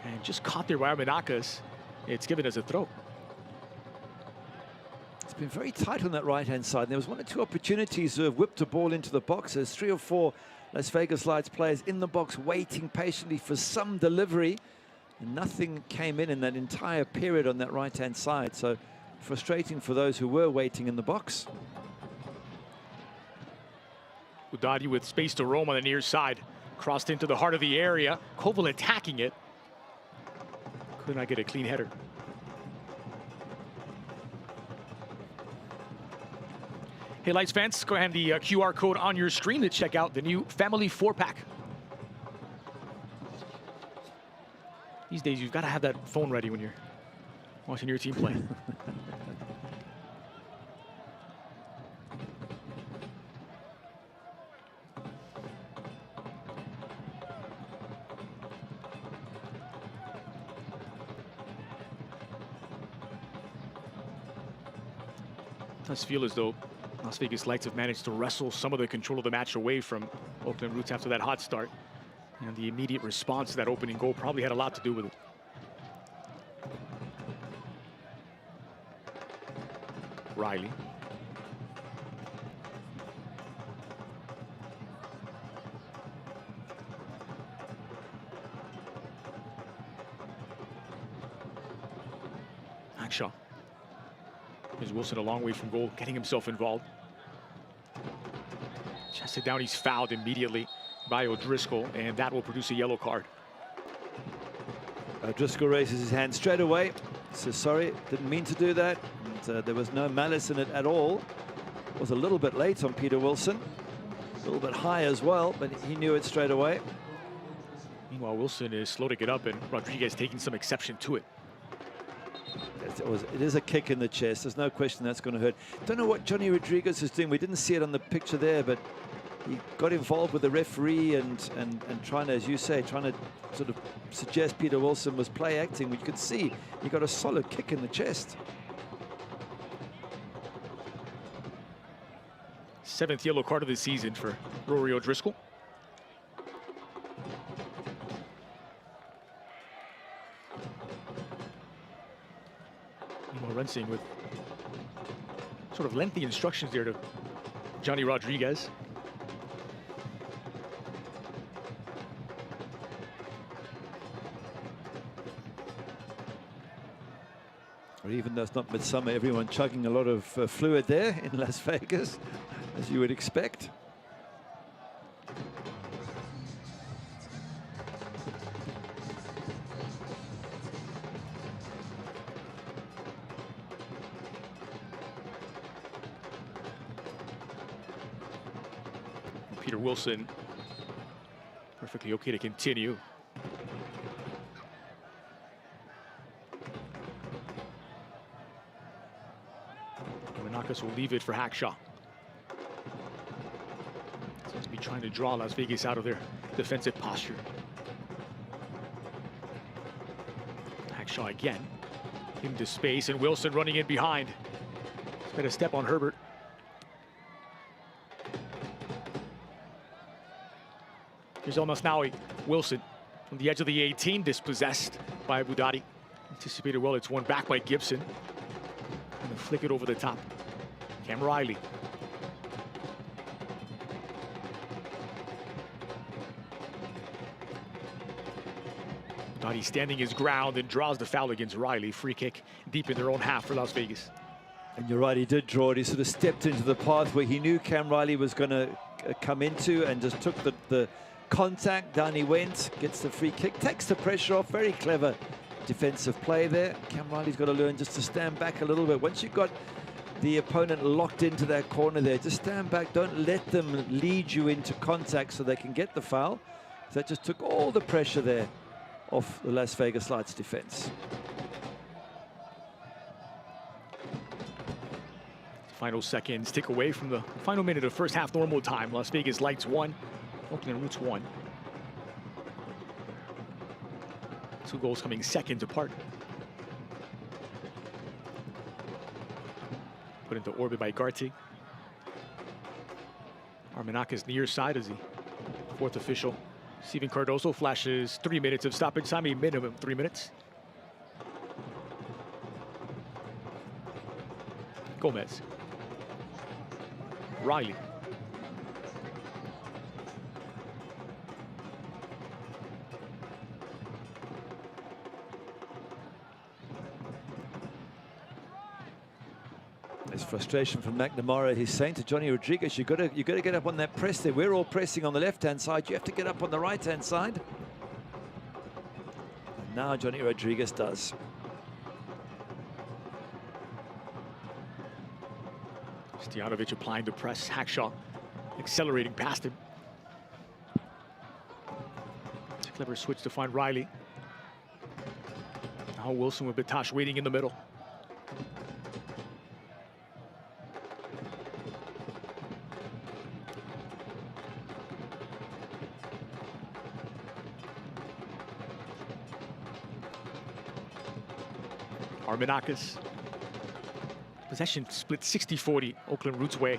And just caught there by Armenakas. It's given as a throw. It's been very tight on that right-hand side. There was one or two opportunities to have whipped a ball into the box. There's 3 or 4 Las Vegas Lights players in the box waiting patiently for some delivery. And nothing came in that entire period on that right-hand side. So frustrating for those who were waiting in the box. Udadi with space to roam on the near side. Crossed into the heart of the area. Koval attacking it. Could not get a clean header. Hey, Lights fans, go ahead and the QR code on your screen to check out the new Family 4-pack. These days, you've got to have that phone ready when you're watching your team play. It does feel as though Las Vegas Lights have managed to wrestle some of the control of the match away from Oakland Roots after that hot start. And the immediate response to that opening goal probably had a lot to do with it. Riley. Hackshaw. Here's Wilson a long way from goal, getting himself involved. Chested down, he's fouled immediately by O'Driscoll, and that will produce a yellow card. O'Driscoll raises his hand straight away. Says, sorry, didn't mean to do that. And, there was no malice in it at all. Was a little bit late on Peter Wilson. A little bit high as well, but he knew it straight away. Meanwhile, Wilson is slow to get up, and Rodriguez taking some exception to it. It is a kick in the chest. There's no question that's going to hurt. Don't know what Johnny Rodriguez is doing. We didn't see it on the picture there, but he got involved with the referee and trying to, as you say, trying to sort of suggest Peter Wilson was play acting. We could see he got a solid kick in the chest. 7th yellow card of the season for Rory O'Driscoll. Rensing with sort of lengthy instructions there to Johnny Rodriguez. Or even though it's not midsummer, everyone chugging a lot of fluid there in Las Vegas, as you would expect. Peter Wilson perfectly okay to continue. Manakis will leave it for Hackshaw. Seems to be trying to draw Las Vegas out of their defensive posture. Hackshaw again into space, and Wilson running in behind. He's got a step on Herbert. Here's El Masnaoui. Wilson from the edge of the 18, dispossessed by Budati. Anticipated well, it's won back by Gibson. And flick it over the top. Cam Riley. Budati standing his ground and draws the foul against Riley. Free kick deep in their own half for Las Vegas. And you're right, he did draw it. He sort of stepped into the path where he knew Cam Riley was going to come into, and just took the contact. Down he went, gets the free kick, takes the pressure off. Very clever defensive play there. Cam Riley's got to learn just to stand back a little bit. Once you've got the opponent locked into that corner there, just stand back. Don't let them lead you into contact so they can get the foul. That just took all the pressure there off the Las Vegas Lights defense. Final seconds tick away from the final minute of first half normal time. Las Vegas Lights 1, Oakland Roots 1. 2 goals coming seconds apart. Put into orbit by Gartig. Armanakis near side as the 4th official. Steven Cardoso flashes 3 minutes of stoppage time, a minimum 3 minutes. Gomez. Riley. There's frustration from McNamara. He's saying to Johnny Rodriguez, you got to get up on that press there. We're all pressing on the left-hand side. You have to get up on the right-hand side. And now Johnny Rodriguez does. Stojanovic applying the press. Hackshaw accelerating past him. It's a clever switch to find Riley. Now Wilson with Batash waiting in the middle. Armanakis. Possession split 60-40 Oakland Roots way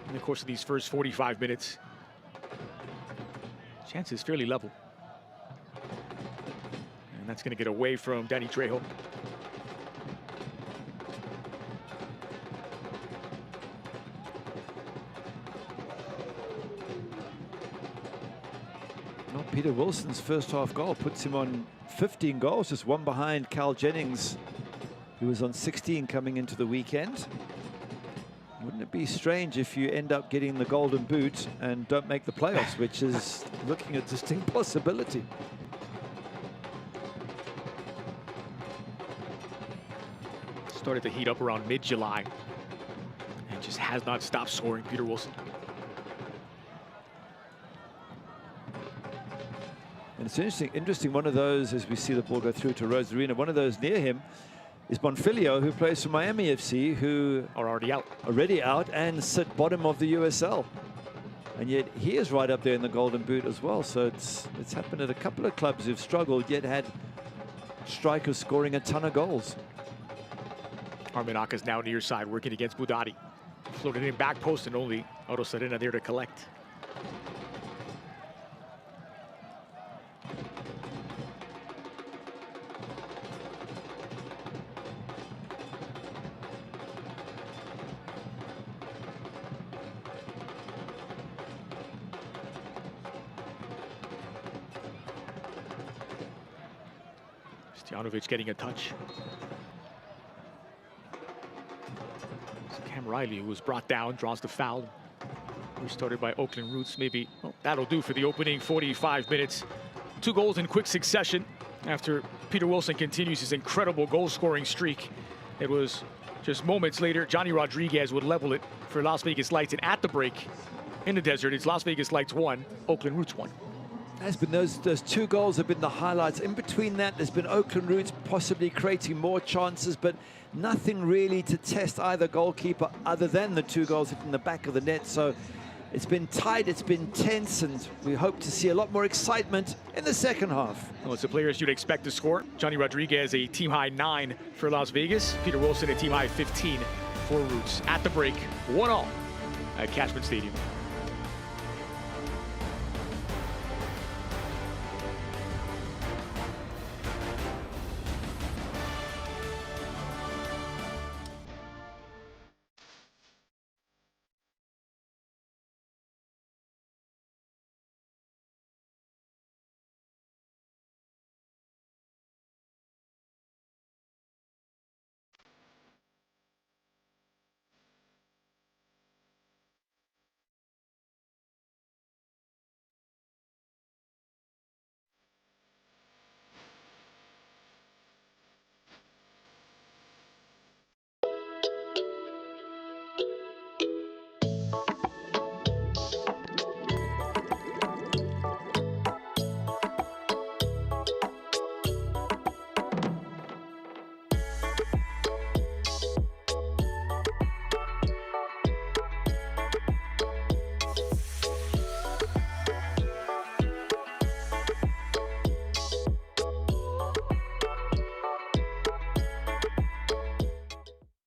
in the course of these first 45 minutes. Chances fairly level. And that's going to get away from Danny Trejo. Well, Peter Wilson's first half goal puts him on 15 goals, just one behind Cal Jennings, who was on 16 coming into the weekend. Wouldn't it be strange if you end up getting the golden boot and don't make the playoffs, which is looking a distinct possibility. Started to heat up around mid-July and just has not stopped scoring, Peter Wilson. And it's interesting, one of those, as we see the ball go through to Rose Arena, one of those near him is Bonfilio, who plays for Miami FC, who are already out and sit bottom of the USL. And yet he is right up there in the golden boot as well. So it's happened at a couple of clubs who've struggled, yet had strikers scoring a ton of goals. Armanakis now near side, working against Budati. Floated in back post, and only Auto Serena there to collect. Stojanovic getting a touch. So Cam Riley, who was brought down, draws the foul. Restarted by Oakland Roots. Maybe that'll do for the opening 45 minutes. 2 goals in quick succession after Peter Wilson continues his incredible goal-scoring streak. It was just moments later, Johnny Rodriguez would level it for Las Vegas Lights. And at the break, In the desert, it's Las Vegas Lights 1, Oakland Roots 1. Has been those two goals have been the highlights. In between that, there's been Oakland Roots possibly creating more chances, but nothing really to test either goalkeeper other than the 2 goals in the back of the net. So it's been tight, it's been tense, and we hope to see a lot more excitement in the second half. Well, it's the players you'd expect to score. Johnny Rodriguez, a team-high 9 for Las Vegas. Peter Wilson, a team-high 15 for Roots. At the break, 1-1 at Cashman Stadium.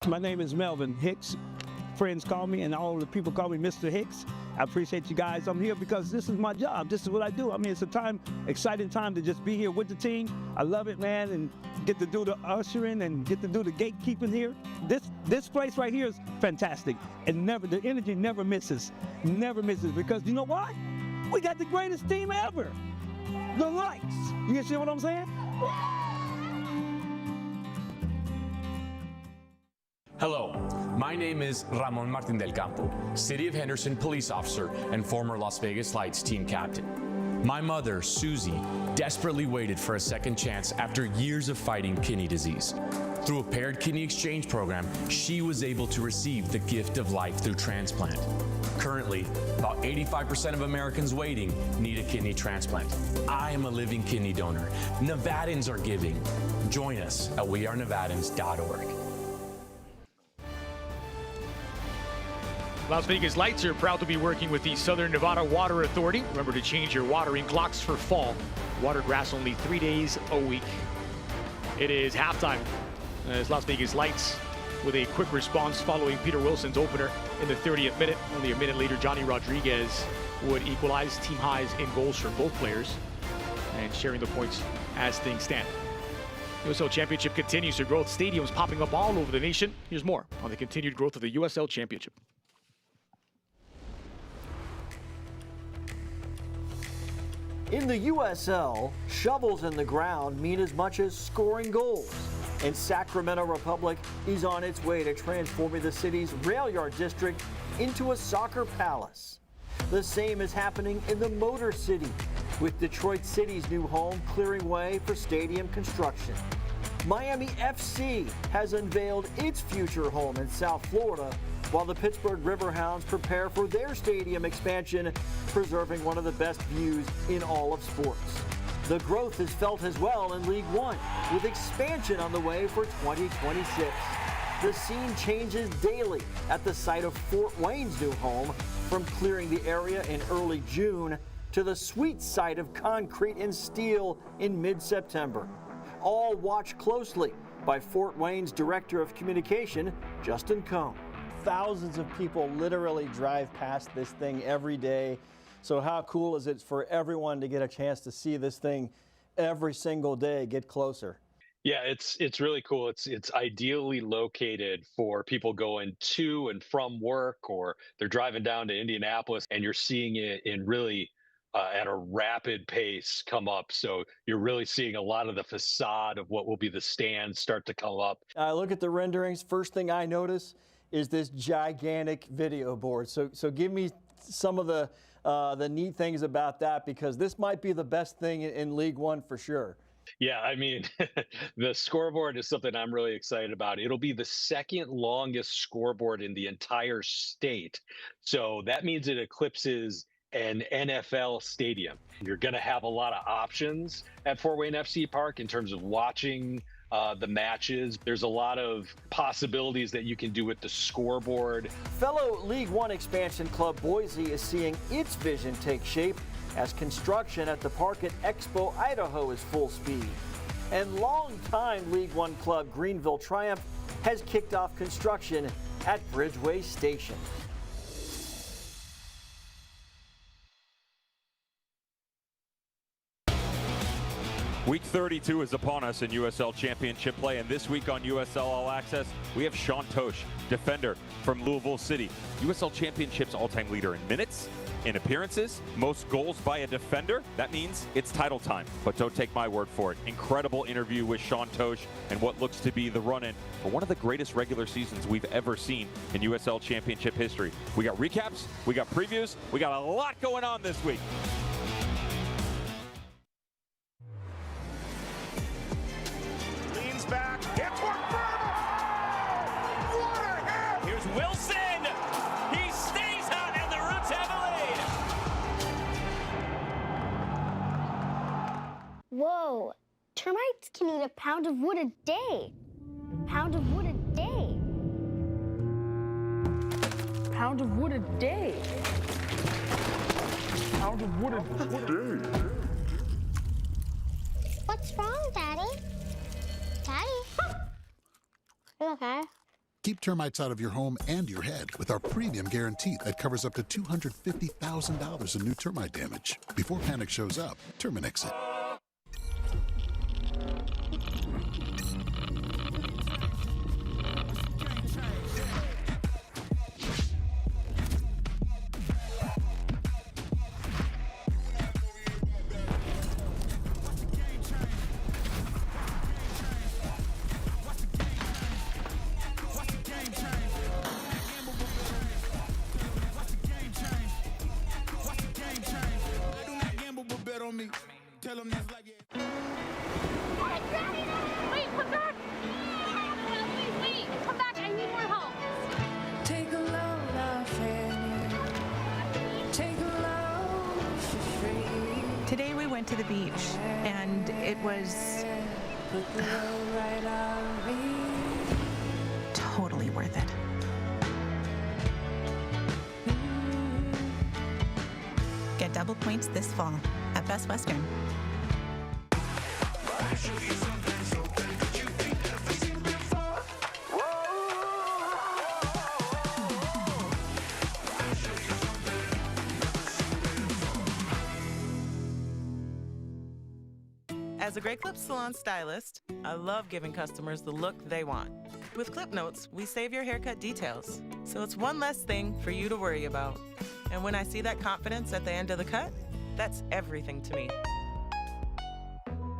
My name is Melvin Hicks. Friends call me, and all the people call me Mr. Hicks. I appreciate you guys. I'm here because this is my job. This is what I do. I mean, it's a exciting time to just be here with the team. I love it, man, and get to do the ushering and get to do the gatekeeping here. This place right here is fantastic, and the energy never misses, because you know why? We got the greatest team ever, the Lights. You see what I'm saying? Hello, my name is Ramon Martin del Campo, City of Henderson police officer and former Las Vegas Lights team captain. My mother, Susie, desperately waited for a second chance after years of fighting kidney disease. Through a paired kidney exchange program, she was able to receive the gift of life through transplant. Currently, about 85% of Americans waiting need a kidney transplant. I am a living kidney donor. Nevadans are giving. Join us at wearenevadans.org. Las Vegas Lights are proud to be working with the Southern Nevada Water Authority. Remember to change your watering clocks for fall. Water grass only 3 days a week. It is halftime as Las Vegas Lights with a quick response following Peter Wilson's opener in the 30th minute. Only a minute later, Johnny Rodriguez would equalize team highs in goals for both players and sharing the points as things stand. USL Championship continues to grow. Stadiums popping up all over the nation. Here's more on the continued growth of the USL Championship. In the USL, shovels in the ground mean as much as scoring goals. And Sacramento Republic is on its way to transforming the city's rail yard district into a soccer palace. The same is happening in the Motor City, with Detroit City's new home clearing way for stadium construction. Miami FC has unveiled its future home in South Florida, while the Pittsburgh Riverhounds prepare for their stadium expansion, preserving one of the best views in all of sports. The growth is felt as well in League One, with expansion on the way for 2026. The scene changes daily at the site of Fort Wayne's new home, from clearing the area in early June to the sweet sight of concrete and steel in mid-September. All watched closely by Fort Wayne's Director of Communication, Justin Cohn. Thousands of people literally drive past this thing every day. So how cool is it for everyone to get a chance to see this thing every single day get closer? Yeah, it's really cool. It's ideally located for people going to and from work, or they're driving down to Indianapolis, and you're seeing it in really at a rapid pace come up. So you're really seeing a lot of the facade of what will be the stands start to come up. I look at the renderings. First thing I notice is this gigantic video board. So give me some of the neat things about that, because this might be the best thing in League One for sure. Yeah, I mean, the scoreboard is something I'm really excited about. It'll be the second longest scoreboard in the entire state. So that means it eclipses an NFL stadium. You're going to have a lot of options at Fort Wayne FC Park in terms of watching the matches. There's a lot of possibilities that you can do with the scoreboard. Fellow League One expansion club Boise is seeing its vision take shape as construction at the park at Expo, Idaho is full speed. And longtime League One club Greenville Triumph has kicked off construction at Bridgeway Station. Week 32 is upon us in USL Championship play, and this week on USL All Access, we have Sean Tosh, defender from Louisville City. USL Championship's all-time leader in minutes, in appearances, most goals by a defender. That means it's title time, but don't take my word for it. Incredible interview with Sean Tosh and what looks to be the run-in for one of the greatest regular seasons we've ever seen in USL Championship history. We got recaps, we got previews, we got a lot going on this week. Back, it's work what a hit! Here's Wilson. He stays out, and the Roots have a lead. Whoa! Termites can eat a pound of wood a day. Pound of wood a day. Pound of wood a day. Pound of wood a day. What's wrong, Daddy? Daddy? You okay? Keep termites out of your home and your head with our premium guarantee that covers up to $250,000 in new termite damage. Before panic shows up, Terminix it. Today we went to the beach, and it was totally worth it. Get double points this fall at Best Western. As a Great Clips salon stylist, I love giving customers the look they want. With Clip Notes, we save your haircut details, so it's one less thing for you to worry about. And when I see that confidence at the end of the cut, that's everything to me.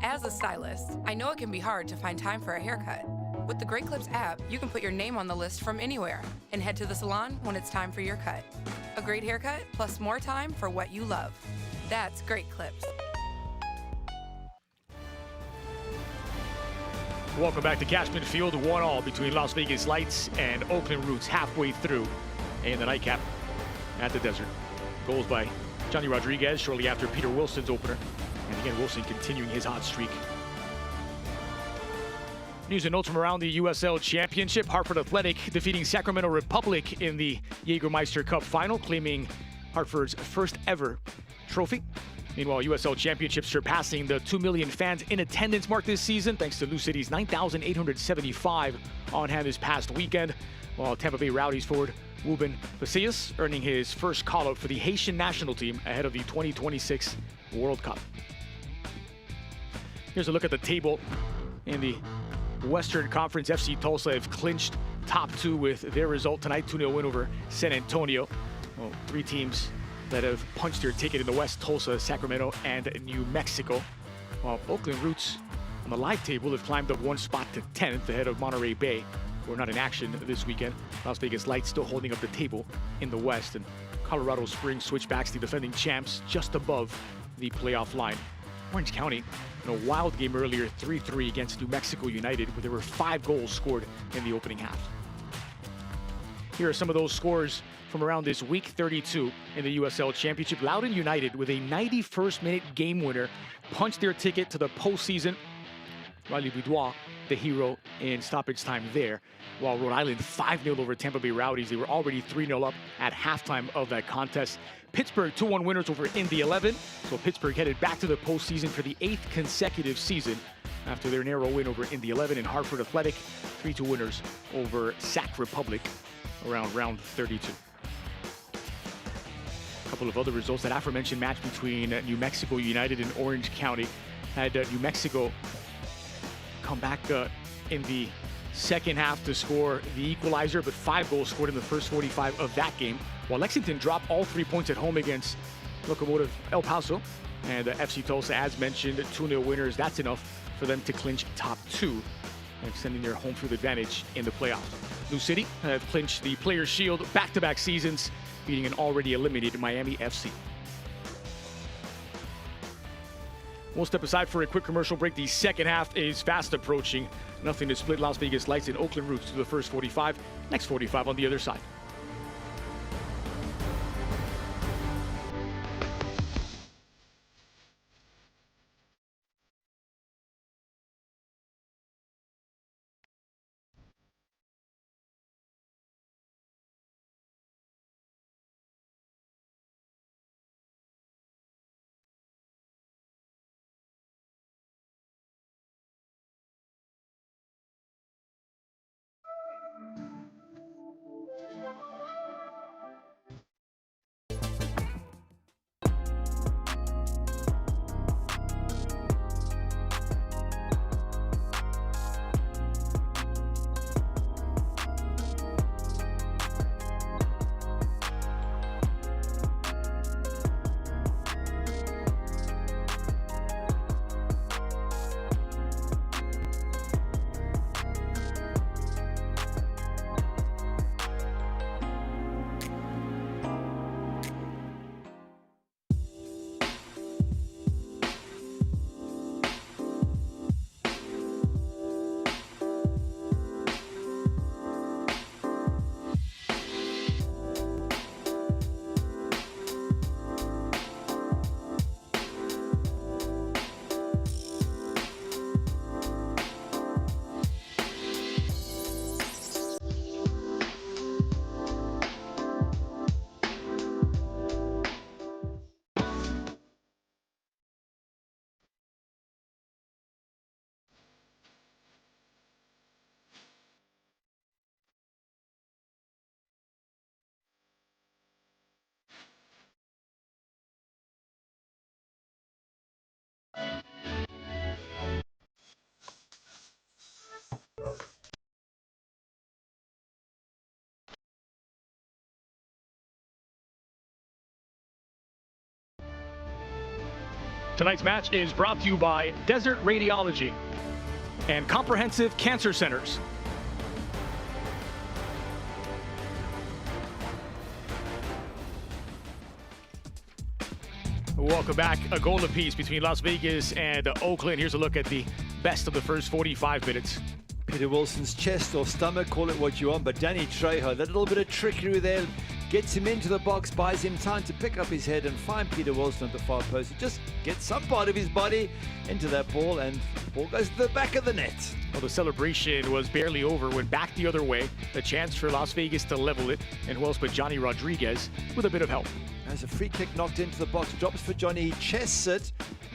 As a stylist, I know it can be hard to find time for a haircut. With the Great Clips app, you can put your name on the list from anywhere and head to the salon when it's time for your cut. A great haircut plus more time for what you love. That's Great Clips. Welcome back to Cashman Field, 1-1 between Las Vegas Lights and Oakland Roots halfway through in the nightcap at the Desert. Goals by Johnny Rodriguez shortly after Peter Wilson's opener. And again, Wilson continuing his hot streak. News and notes from around the USL Championship. Hartford Athletic defeating Sacramento Republic in the Jägermeister Cup final, claiming Hartford's first ever trophy. Meanwhile, USL Championship surpassing the 2 million fans in attendance mark this season, thanks to Lou City's 9,875 on hand this past weekend. While Tampa Bay Rowdies forward Ruben Casillas earning his first call-up for the Haitian national team ahead of the 2026 World Cup. Here's a look at the table in the Western Conference. FC Tulsa have clinched top two with their result tonight, 2-0 win over San Antonio. Well, three teams that have punched their ticket in the West: Tulsa, Sacramento, and New Mexico. While Oakland Roots on the live table have climbed up one spot to 10th ahead of Monterey Bay, who are not in action this weekend. Las Vegas Lights still holding up the table in the West, and Colorado Springs Switchbacks, the defending champs, just above the playoff line. Orange County in a wild game earlier, 3-3 against New Mexico United, where there were 5 goals scored in the opening half. Here are some of those scores from around this week 32 in the USL Championship. Loudoun United with a 91st minute game winner punched their ticket to the postseason. Riley Boudoir, the hero in stoppage time there. While Rhode Island 5-0 over Tampa Bay Rowdies. They were already 3-0 up at halftime of that contest. Pittsburgh 2-1 winners over Indy 11. So Pittsburgh headed back to the postseason for the 8th consecutive season after their narrow win over Indy 11. And Hartford Athletic 3-2 winners over Sac Republic around round 32. A couple of other results. That aforementioned match between New Mexico United and Orange County had New Mexico come back in the second half to score the equalizer, but 5 goals scored in the first 45 of that game, while Lexington dropped all 3 points at home against Locomotive El Paso. And FC Tulsa, as mentioned, 2-0 winners. That's enough for them to clinch top 2, extending their home field advantage in the playoffs. New City have clinched the Players' Shield back-to-back seasons, beating an already eliminated Miami FC. We'll step aside for a quick commercial break. The second half is fast approaching. Nothing to split Las Vegas Lights and Oakland Roots to the first 45. Next 45 on the other side. Tonight's match is brought to you by Desert Radiology and Comprehensive Cancer Centers. Welcome back. A goal apiece between Las Vegas and Oakland. Here's a look at the best of the first 45 minutes. Peter Wilson's chest or stomach, call it what you want, but Danny Trejo, that little bit of trickery there, gets him into the box, buys him time to pick up his head and find Peter Wilson at the far post. He just gets some part of his body into that ball, and the ball goes to the back of the net. Well, the celebration was barely over when back the other way. The chance for Las Vegas to level it, and who else but Johnny Rodriguez with a bit of help. As a free kick knocked into the box, drops for Johnny, he chests it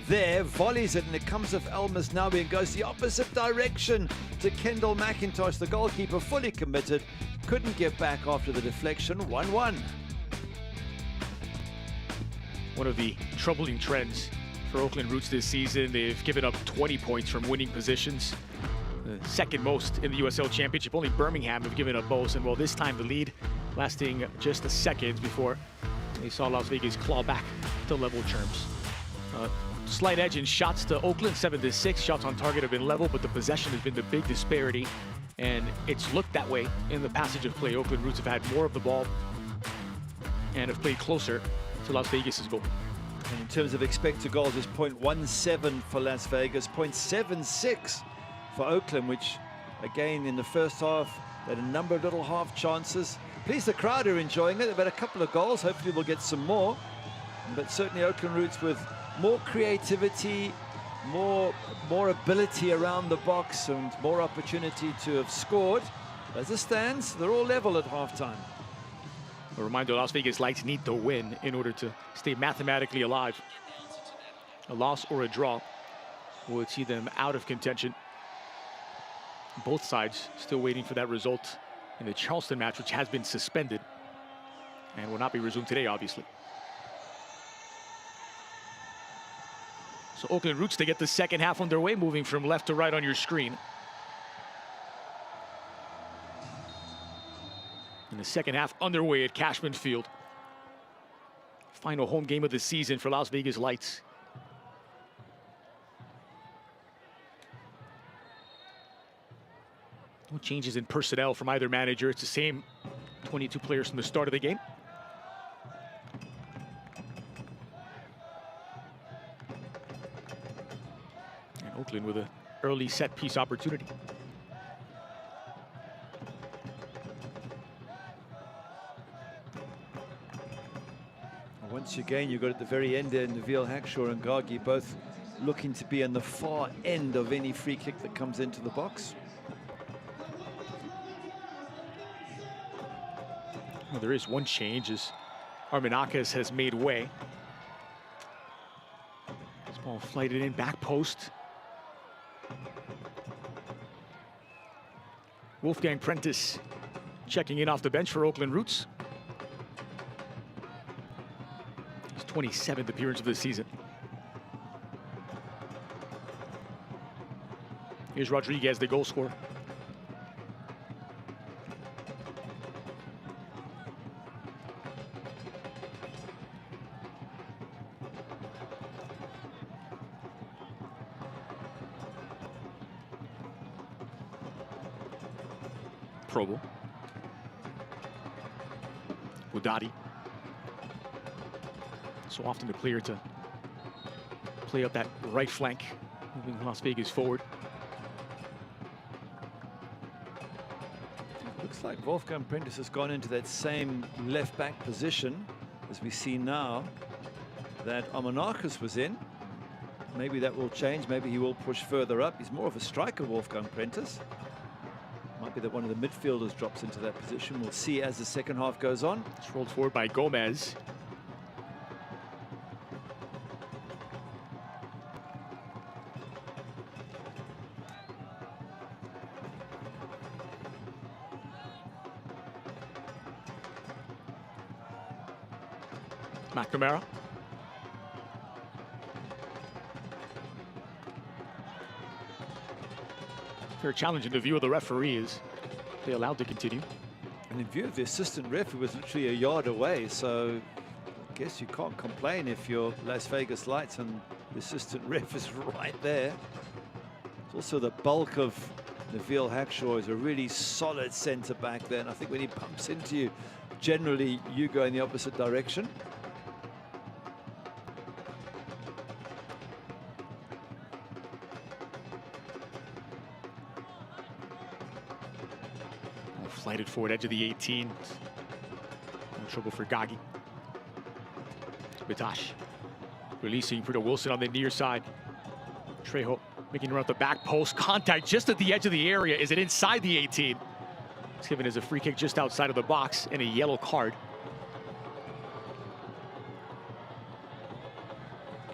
there, volleys it, and it comes off Elmas Nawi and goes the opposite direction to Kendall McIntosh, the goalkeeper, fully committed. Couldn't get back after the deflection. 1-1. One of the troubling trends for Oakland Roots this season, they've given up 20 points from winning positions. The second most in the USL Championship. Only Birmingham have given up most, and well, this time the lead lasting just a second before they saw Las Vegas claw back to level terms. Slight edge in shots to Oakland, 7-6. Shots on target have been level, but the possession has been the big disparity, and it's looked that way in the passage of play. Oakland Roots have had more of the ball and have played closer to Las Vegas's goal. And in terms of expected goals, it's 0.17 for Las Vegas, 0.76 for Oakland, which again in the first half had a number of little half chances. Please, the crowd are enjoying it. They've had a couple of goals. Hopefully we'll get some more. But certainly Oakland Roots with more creativity, more ability around the box and more opportunity to have scored. As it stands, they're all level at halftime. A reminder, Las Vegas Lights need to win in order to stay mathematically alive. A loss or a draw would see them out of contention. Both sides still waiting for that result in the Charleston match, which has been suspended and will not be resumed today, obviously. So Oakland Roots to get the second half underway, moving from left to right on your screen. And the second half underway at Cashman Field. Final home game of the season for Las Vegas Lights. No changes in personnel from either manager. It's the same 22 players from the start of the game. And Oakland with an early set piece opportunity. Once again, you've got at the very end there, Nabil Hackshaw and Gagi both looking to be on the far end of any free kick that comes into the box. Well, there is one change as Armenakis has made way. This ball flighted in, back post. Wolfgang Prentice checking in off the bench for Oakland Roots. His 27th appearance of the season. Here's Rodriguez, the goal scorer. Probel. Udadi. So often the player to play up that right flank, moving Las Vegas forward. Looks like Wolfgang Prentice has gone into that same left back position as we see now that Armenakis was in. Maybe that will change. Maybe he will push further up. He's more of a striker, Wolfgang Prentice. Might be that one of the midfielders drops into that position. We'll see as the second half goes on. It's rolled forward by Gomez. McNamara. Fair challenge in the view of the referee. Is they allowed to continue? And in view of the assistant ref, who was literally a yard away, so I guess you can't complain if you're Las Vegas Lights and the assistant ref is right there. It's also the bulk of Nabil Hackshaw is a really solid centre back there, and I think when he bumps into you, generally you go in the opposite direction. Flighted forward edge of the 18. No trouble for Gagi. Bitash releasing Peter Wilson on the near side. Trejo making around the back post. Contact just at the edge of the area. Is it inside the 18? It's given as a free kick just outside of the box and a yellow card.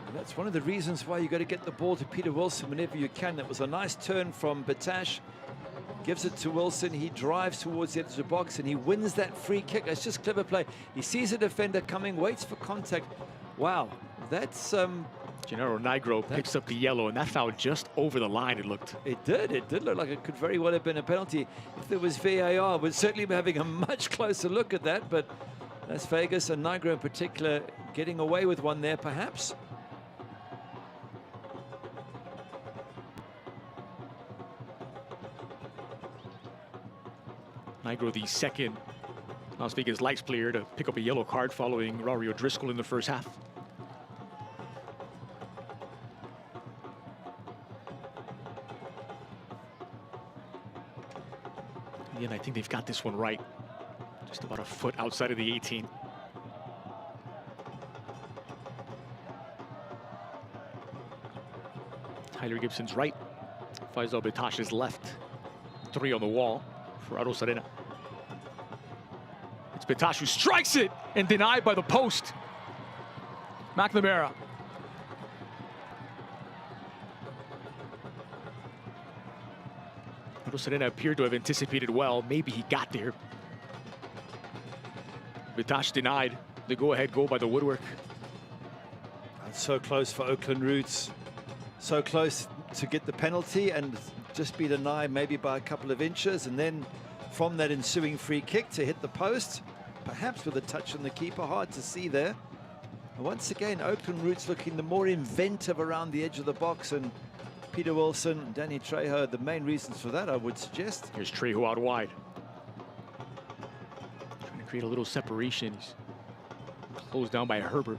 And that's one of the reasons why you got to get the ball to Peter Wilson whenever you can. That was a nice turn from Bitash. Gives it to Wilson. He drives towards the edge of the box and he wins that free kick. It's just clever play. He sees a defender coming, waits for contact. Wow, that's Gennaro Nigro picks up the yellow, and that foul just over the line. It looked. It did look like it could very well have been a penalty if there was VAR. We'd certainly be having a much closer look at that, but Las Vegas and Nigro in particular getting away with one there perhaps. Nigro, the second Las Vegas Lights player to pick up a yellow card following Rory O'Driscoll in the first half. the end, I think they've got this one right. Just about a foot outside of the 18. Tyler Gibson's right. Faisal Betash's left. 3 on the wall for Arosarena. It's Betash who strikes it and denied by the post. McNamara. Arosarena appeared to have anticipated well. Maybe he got there. Betash denied the go-ahead goal by the woodwork. That's so close for Oakland Roots. So close to get the penalty and just be denied maybe by a couple of inches, and then from that ensuing free kick to hit the post, perhaps with a touch on the keeper. Hard to see there. And once again, Oakland Roots looking the more inventive around the edge of the box, and Peter Wilson and Danny Trejo, the main reasons for that, I would suggest. Here's Trejo out wide. Trying to create a little separation. He's closed down by Herbert.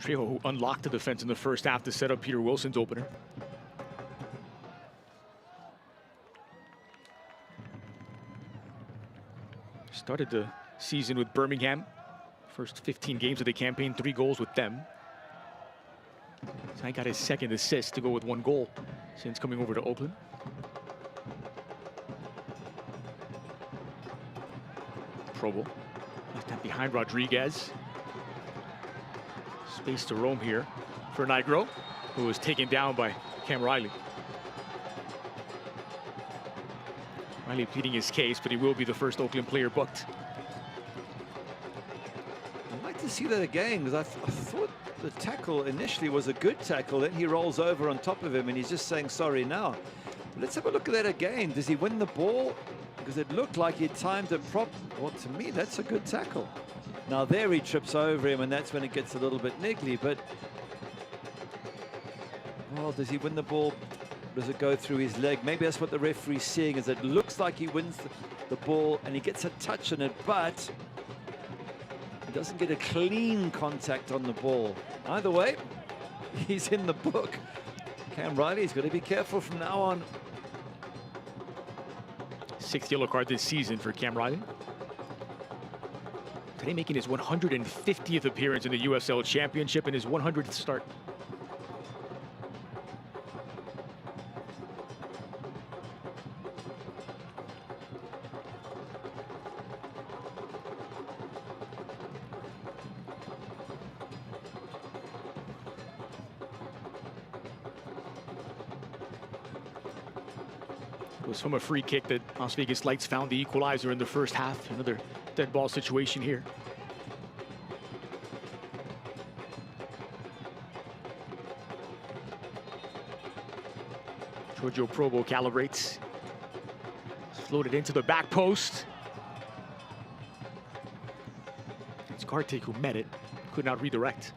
Trejo, who unlocked the defense in the first half to set up Peter Wilson's opener. Started the season with Birmingham. First 15 games of the campaign, 3 goals with them. So I got his second assist to go with 1 goal since coming over to Oakland. Probo left that behind Rodriguez. Space to roam here for Nigro, who was taken down by Cam Riley. Riley pleading his case, but he will be the first Oakland player booked. I'd like to see that again, because I thought the tackle initially was a good tackle. Then he rolls over on top of him, and he's just saying sorry now. But let's have a look at that again. Does he win the ball? Because it looked like he timed it properly. Well, to me, that's a good tackle. Now there he trips over him, and that's when it gets a little bit niggly. But, well, does he win the ball? Does it go through his leg? Maybe that's what the referee's seeing, is it looks like he wins the ball and he gets a touch on it, but he doesn't get a clean contact on the ball. Either way, he's in the book. Cam Riley's got to be careful from now on. 6th yellow card this season for Cam Riley. Today making his 150th appearance in the USL Championship and his 100th start. It was from a free kick that Las Vegas Lights found the equalizer in the first half. Another dead ball situation here. Giorgio Probo calibrates. Floated into the back post. It's Kartik who met it, could not redirect.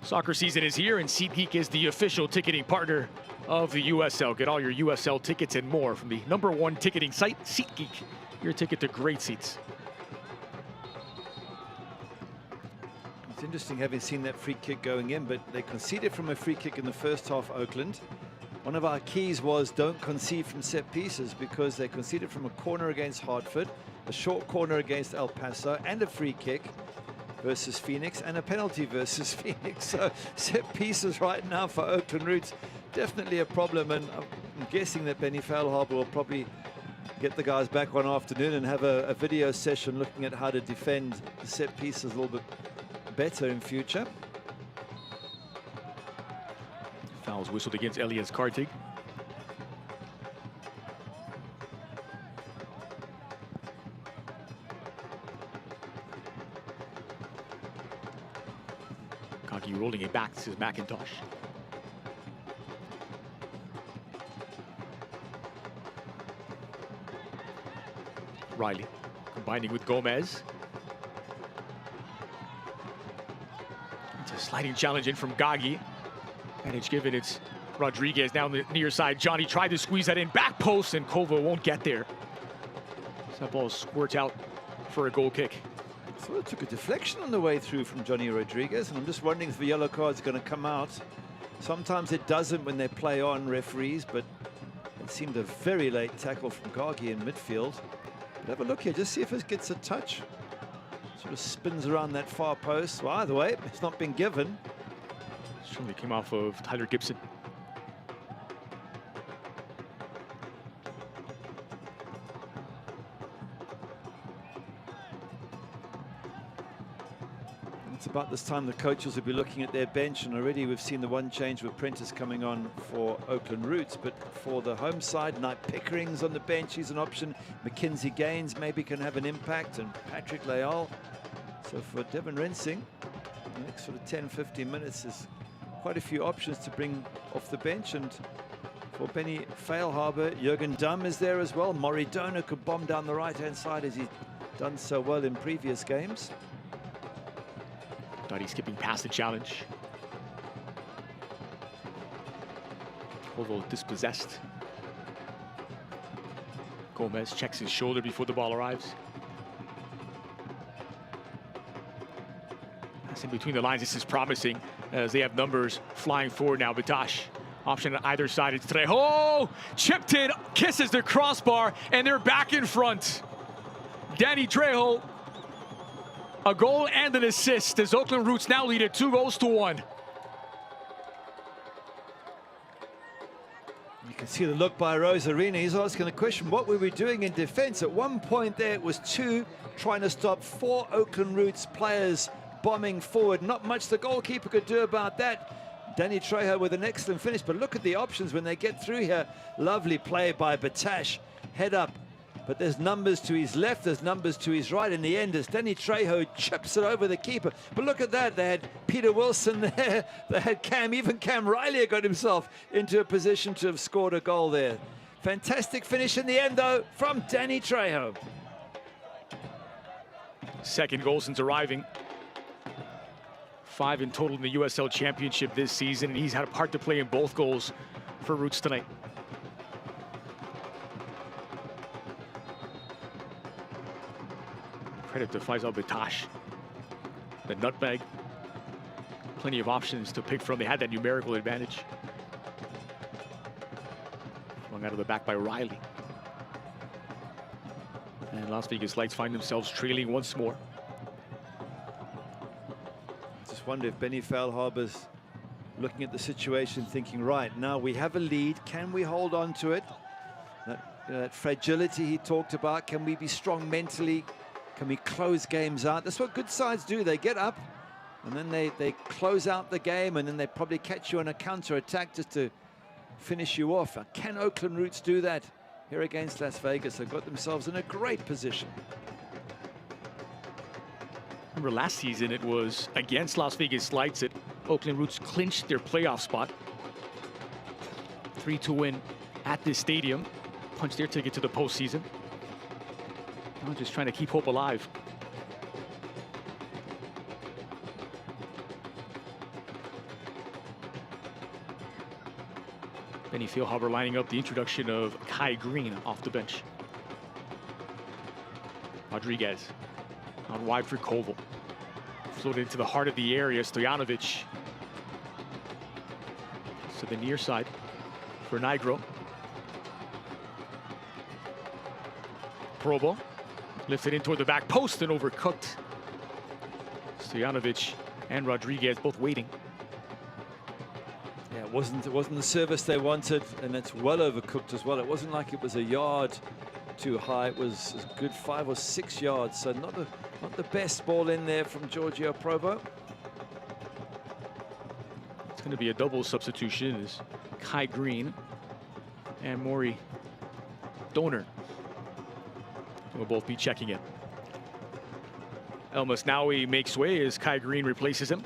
Soccer season is here, and SeatGeek is the official ticketing partner of the USL. Get all your USL tickets and more from the #1 ticketing site, SeatGeek. Your ticket to great seats. It's interesting having seen that free kick going in, but they conceded from a free kick in the first half, Oakland. One of our keys was don't concede from set pieces, because they conceded from a corner against Hartford, a short corner against El Paso, and a free kick versus Phoenix, and a penalty versus Phoenix. So set pieces right now for Oakland Roots, definitely a problem, and I'm guessing that Benny Feilhaber will probably get the guys back one afternoon and have a video session looking at how to defend the set pieces a little bit better in future. Fouls whistled against Elias Kartik. Kagi rolling it back. This is McIntosh. Riley combining with Gomez. It's a Sliding challenge in from Gagi. Advantage given, it's Rodriguez down the near side. Johnny tried to squeeze that in, back post, and Kova won't get there. So that ball squirts out for a goal kick. I thought it took a deflection on the way through from Johnny Rodriguez, and I'm just wondering if the yellow card's going to come out. Sometimes it doesn't when they play on, referees, but it seemed a very late tackle from Gagi in midfield. But have a look here, just see if it gets a touch. Sort of spins around that far post. Well, either way, it's not been given. Surely came off of Tyler Gibson. It's about this time the coaches will be looking at their bench, and already we've seen the one change with Prentice coming on for Oakland Roots, but for the home side, Knight Pickering's on the bench. He's an option. Mackenzie Gaines maybe can have an impact, and Patrick Leal. So for Devin Rensing, the next sort of 10-15 minutes is quite a few options to bring off the bench. And for Benny Feilhaber, Jürgen Damm is there as well. Maury Donor could bomb down the right-hand side as he's done so well in previous games. Thought he's skipping past the challenge. Although dispossessed. Gomez checks his shoulder before the ball arrives. That's in between the lines. This is promising as they have numbers flying forward now. Batash option on either side. It's Trejo, chipped in, kisses the crossbar, and they're back in front. Danny Trejo, a goal and an assist as Oakland Roots now lead it 2-1. You can see the look by Rosarina. He's asking the question, what were we doing in defense? At one point there, it was 2 trying to stop 4 Oakland Roots players bombing forward. Not much the goalkeeper could do about that. Danny Trejo with an excellent finish, but look at the options when they get through here. Lovely play by Batash. Head up. But there's numbers to his left, there's numbers to his right. In the end, as Danny Trejo chips it over the keeper. But look at that, they had Peter Wilson there, they had Cam, even Cam Riley got himself into a position to have scored a goal there. Fantastic finish in the end, though, from Danny Trejo. Second goal since arriving. 5 in total in the USL Championship this season, and he's had a part to play in both goals for Roots tonight. Credit to Faisal Batash. The nutmeg. Plenty of options to pick from. They had that numerical advantage. Flung out of the back by Riley. And Las Vegas Lights find themselves trailing once more. Just wonder if Benny Feilhaber's looking at the situation, thinking, right, now we have a lead. Can we hold on to it? That fragility he talked about. Can we be strong mentally? Can we close games out? That's what good sides do. They get up and then they close out the game, and then they probably catch you on a counter-attack just to finish you off. Can Oakland Roots do that here against Las Vegas? They've got themselves in a great position. Remember last season it was against Las Vegas Lights that Oakland Roots clinched their playoff spot. 3-2 win at this stadium. Punched their ticket to the postseason. Now just trying to keep hope alive. Benny Feilhaber lining up the introduction of Kai Green off the bench. Rodriguez out wide for Koval. Floated into the heart of the area. Stojanovic to the near side for Nigro. Probo lifted in toward the back post and overcooked. Stojanovic and Rodriguez both waiting. Yeah, it wasn't the service they wanted, and it's well overcooked as well. It wasn't like it was a yard too high. It was a good 5 or 6 yards, so not the best ball in there from Giorgio Probo. It's going to be a double substitution as Kai Green and Maury Donor will both be checking in. El Masnaoui makes way as Kai Green replaces him.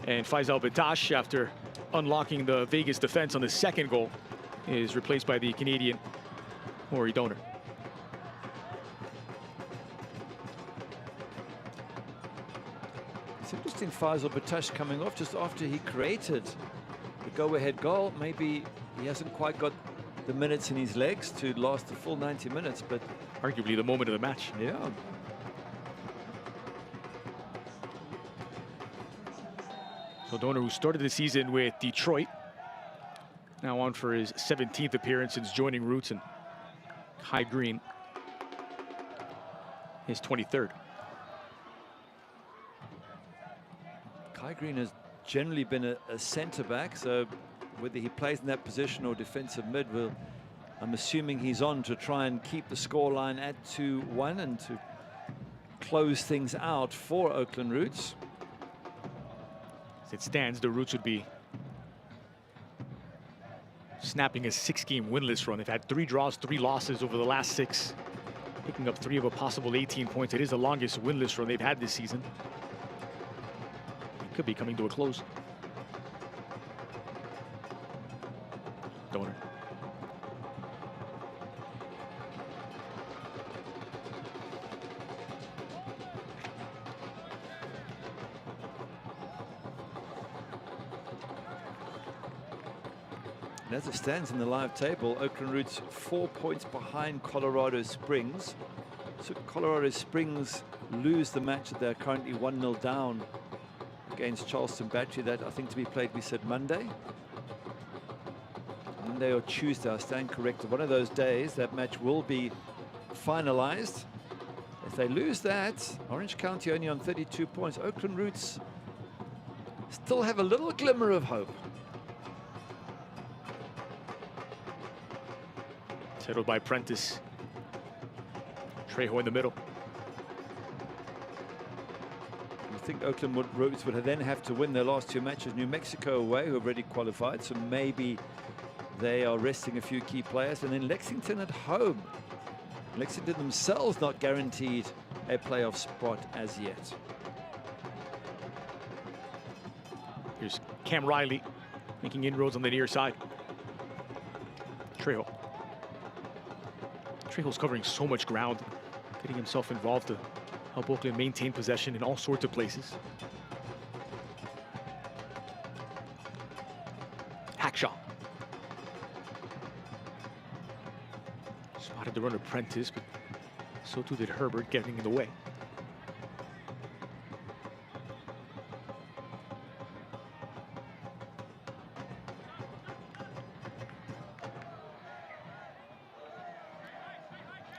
And Faisal Batash, after unlocking the Vegas defense on the second goal, is replaced by the Canadian Maury Donor. So just interesting, Faisal Batash coming off just after he created the go-ahead goal. Maybe he hasn't quite got the minutes in his legs to last the full 90 minutes, but arguably the moment of the match. Yeah. So Donor, who started the season with Detroit, now on for his 17th appearance since joining Roots, and Kai Green, his 23rd. Kai Green has generally been a centre-back, so whether he plays in that position or defensive mid, I'm assuming he's on to try and keep the scoreline at 2-1 and to close things out for Oakland Roots. As it stands, the Roots would be snapping a 6-game winless run. They've had 3 draws, 3 losses over the last 6, picking up 3 of a possible 18 points. It is the longest winless run they've had this season. It could be coming to a close. Donor. And as it stands in the live table, Oakland Roots 4 points behind Colorado Springs. So Colorado Springs lose the match that they're currently 1-0 down against Charleston Battery. That, I think, to be played, we said Monday. Monday or Tuesday, I stand corrected. One of those days, that match will be finalized. If they lose that, Orange County only on 32 points. Oakland Roots still have a little glimmer of hope. Settled by Prentice. Trejo in the middle. I think Oakland Roots would then have to win their last 2 matches. New Mexico away, who have already qualified, so maybe they are resting a few key players. And then Lexington at home. Lexington themselves not guaranteed a playoff spot as yet. Here's Cam Riley making inroads on the near side. Trejo. Trejo's covering so much ground, getting himself involved to help Oakland maintain possession in all sorts of places. Hackshaw. Spotted the runner Prentice, but so too did Herbert, getting in the way.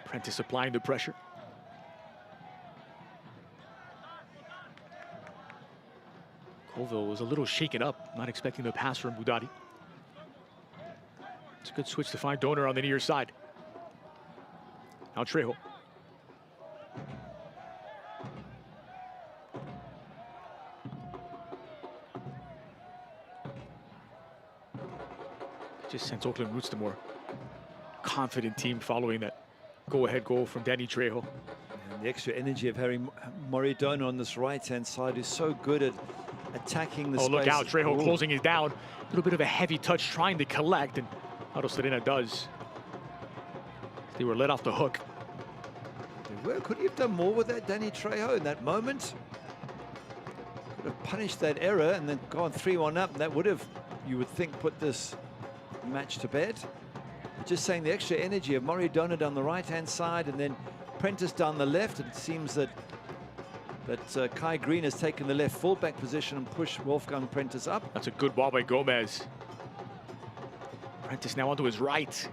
Prentice applying the pressure. Colville was a little shaken up, not expecting the pass from Budati. It's a good switch to find Donor on the near side. Now Trejo. Just sends Oakland Roots to more confident team following that go-ahead goal from Danny Trejo. And the extra energy of Harry Moridona on this right-hand side is so good at attacking the space. Oh, look out, Trejo closing it down. A little bit of a heavy touch trying to collect, and Auto Serena does. They were let off the hook. Could he have done more with that, Danny Trejo, in that moment? Could have punished that error and then gone 3-1 up, and that would have, you would think, put this match to bed. Just saying, the extra energy of Moridona down the right-hand side and then Prentice down the left. It seems that Kai Green has taken the left fullback position and pushed Wolfgang Prentice up. That's a good ball by Gomez. Prentice now onto his right.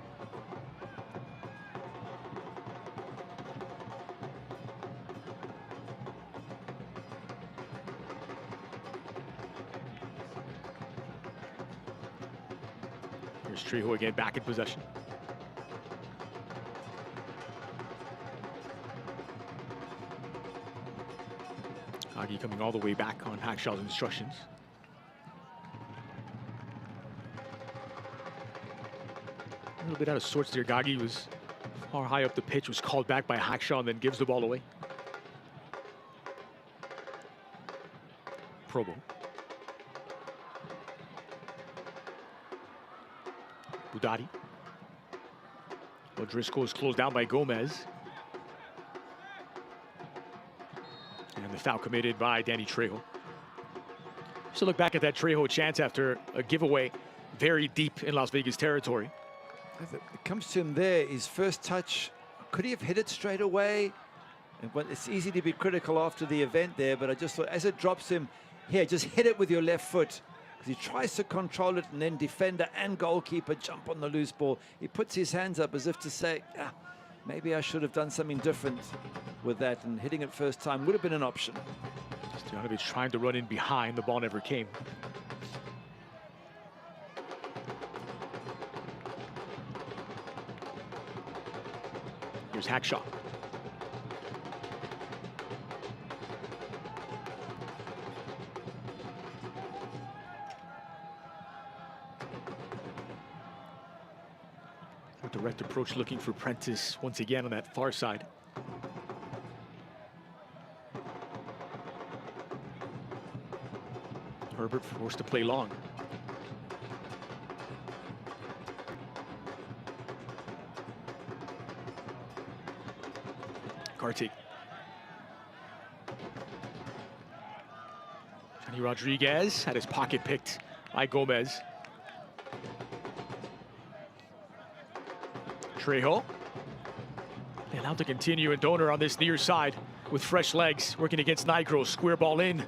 Here's Trejo again, back in possession. Gagi coming all the way back on Hackshaw's instructions. A little bit out of sorts there. Gagi was far high up the pitch, was called back by Hackshaw, and then gives the ball away. Probo. Budati. O'Driscoll is closed down by Gomez. And the foul committed by Danny Trejo. So look back at that Trejo chance after a giveaway very deep in Las Vegas territory. As it comes to him there, his first touch, could he have hit it straight away? But it's easy to be critical after the event there, but I just thought as it drops him, here, just hit it with your left foot. Because he tries to control it, and then defender and goalkeeper jump on the loose ball. He puts his hands up as if to say, maybe I should have done something different with that, and hitting it first time would have been an option. Stojanovic trying to run in behind, the ball never came. Here's Hackshaw. A direct approach looking for Prentice once again on that far side. Herbert forced to play long. Kartik. Johnny Rodriguez had his pocket picked by Gomez. Trejo. Allowed to continue, and Donor on this near side with fresh legs, working against Nigro. Square ball in.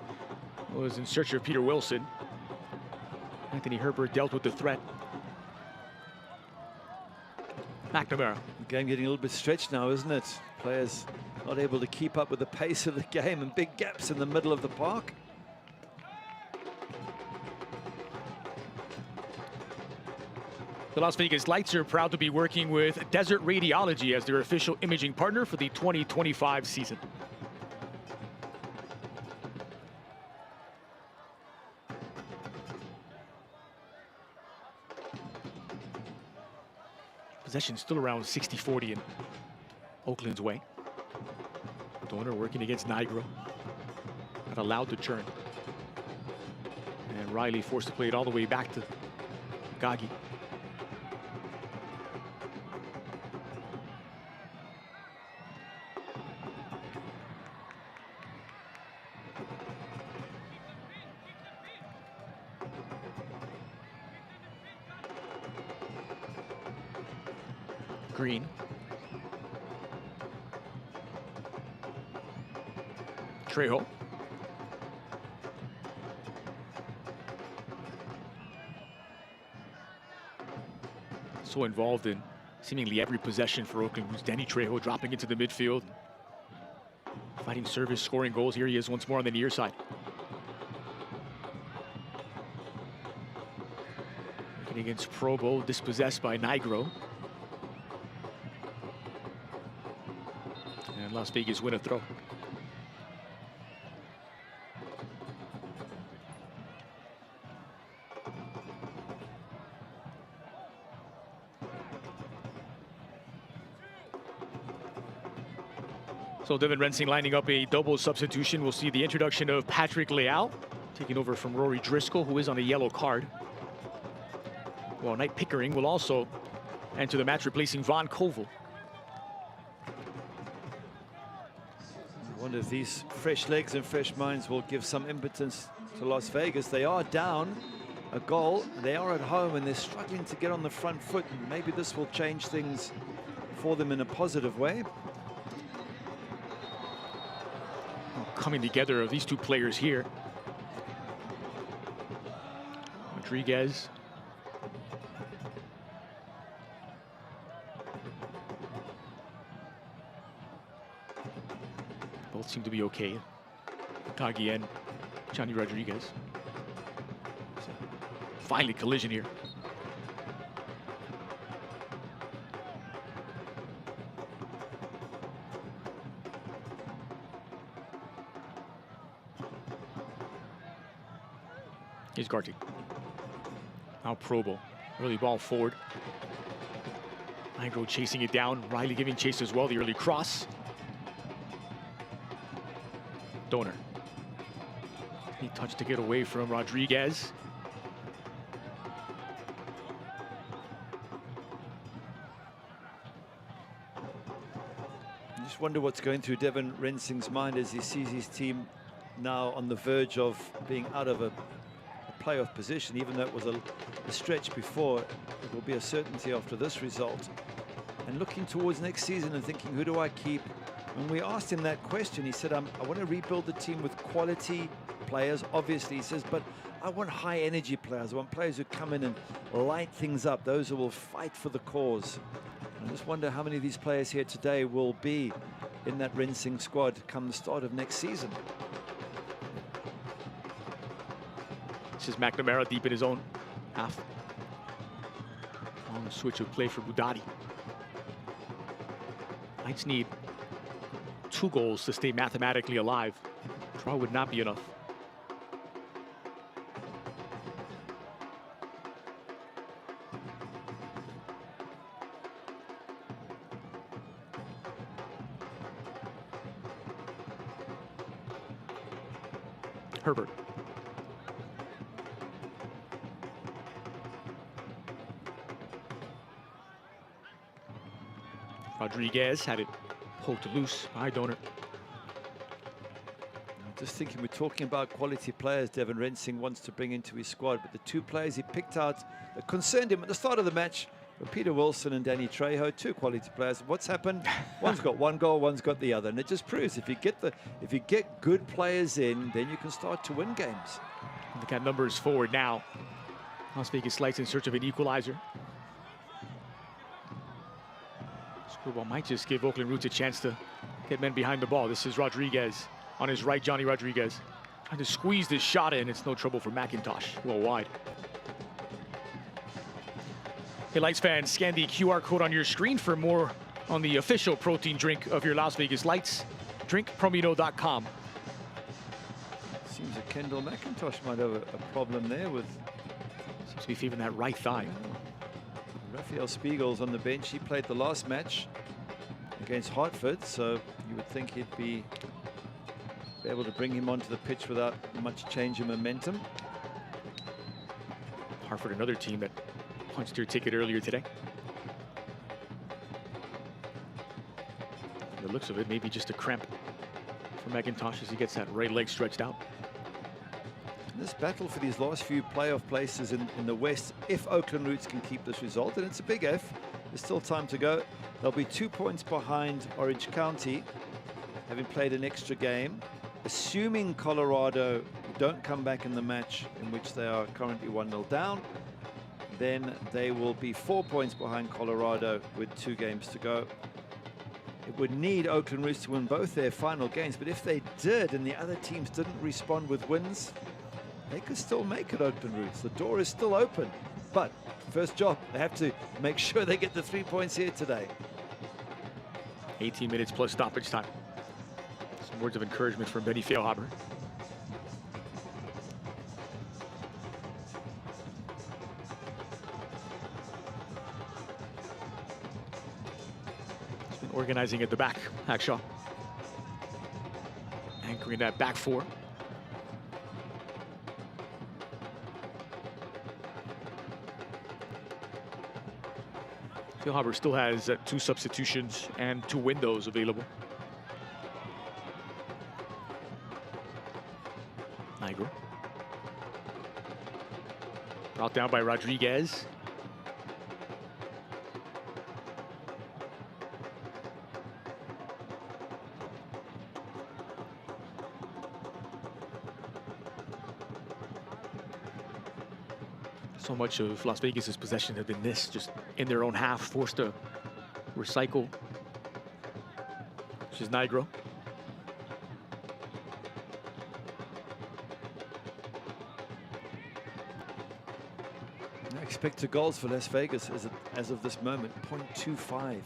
Was in search of Peter Wilson. Anthony Herbert dealt with the threat. McNamara. The game getting a little bit stretched now, isn't it? Players not able to keep up with the pace of the game, and big gaps in the middle of the park. The Las Vegas Lights are proud to be working with Desert Radiology as their official imaging partner for the 2025 season. Possession still around 60-40 in Oakland's way. Donor working against Nigro. Not allowed to churn. And Riley forced to play it all the way back to Gagi. Green. Trejo. So involved in seemingly every possession for Oakland was Danny Trejo, dropping into the midfield, fighting service, scoring goals. Here he is once more on the near side. Working against Probo, dispossessed by Nigro. And Las Vegas win a throw. So Devin Rensing lining up a double substitution. We'll see the introduction of Patrick Leal, taking over from Rory Driscoll, who is on a yellow card. Well, Knight Pickering will also enter the match, replacing Von Koval. I wonder if these fresh legs and fresh minds will give some impetus to Las Vegas. They are down a goal. They are at home, and they're struggling to get on the front foot. And maybe this will change things for them in a positive way. Coming together of these two players here. Rodriguez. Both seem to be okay. Kagi and Johnny Rodriguez. Finally collision here. Here's Garty. Now Probo. Early ball forward. Nigro chasing it down. Riley giving chase as well. The early cross. Donor. He touched to get away from Rodriguez. I just wonder what's going through Devin Rensing's mind as he sees his team now on the verge of being out of a playoff position, even though it was a stretch before. It will be a certainty after this result. And looking towards next season and thinking, who do I keep? When we asked him that question, he said, I want to rebuild the team with quality players. Obviously, he says, but I want high energy players. I want players who come in and light things up, those who will fight for the cause. I just wonder how many of these players here today will be in that rinsing squad come the start of next season. This is McNamara deep in his own half. On the switch of play for Budati. Knights need 2 goals to stay mathematically alive. Draw would not be enough. Herbert. Rodriguez had it poked loose by Donor. Just thinking, we're talking about quality players Devin Rensing wants to bring into his squad, but the 2 players he picked out that concerned him at the start of the match were Peter Wilson and Danny Trejo, 2 quality players. What's happened? One's got 1 goal, one's got the other, and it just proves if you get good players in, then you can start to win games. Look at numbers forward now. Las Vegas Lights in search of an equalizer. Screwball might just give Oakland Roots a chance to get men behind the ball. This is Rodriguez on his right, Johnny Rodriguez. Trying to squeeze this shot in. It's no trouble for McIntosh. Well wide. Hey, Lights fans, scan the QR code on your screen for more on the official protein drink of your Las Vegas Lights. Drinkpromino.com. Seems that Kendall McIntosh might have a problem there with... Seems to be favoring that right thigh. Raphael Spiegel's on the bench. He played the last match against Hartford, so you would think he'd be able to bring him onto the pitch without much change in momentum. Hartford, another team that punched their ticket earlier today. From the looks of it, maybe just a cramp for McIntosh as he gets that right leg stretched out. This battle for these last few playoff places in the West, if Oakland Roots can keep this result, and it's a big if, there's still time to go. They'll be 2 points behind Orange County, having played an extra game. Assuming Colorado don't come back in the match in which they are currently 1-0 down, then they will be 4 points behind Colorado with 2 games to go. It would need Oakland Roots to win both their final games, but if they did and the other teams didn't respond with wins, they could still make it, Oakland Roots. The door is still open. But first job, they have to make sure they get the 3 points here today. 18 minutes plus stoppage time. Some words of encouragement from Benny Feilhaber. He's been organizing at the back, Hackshaw. Anchoring that back 4. Feilhaber still has 2 substitutions and 2 windows available. Nigro. Brought down by Rodriguez. So much of Las Vegas's possession have been this, just in their own half, forced to recycle. This is Nigro. Expected goals for Las Vegas as of this moment, 0.25.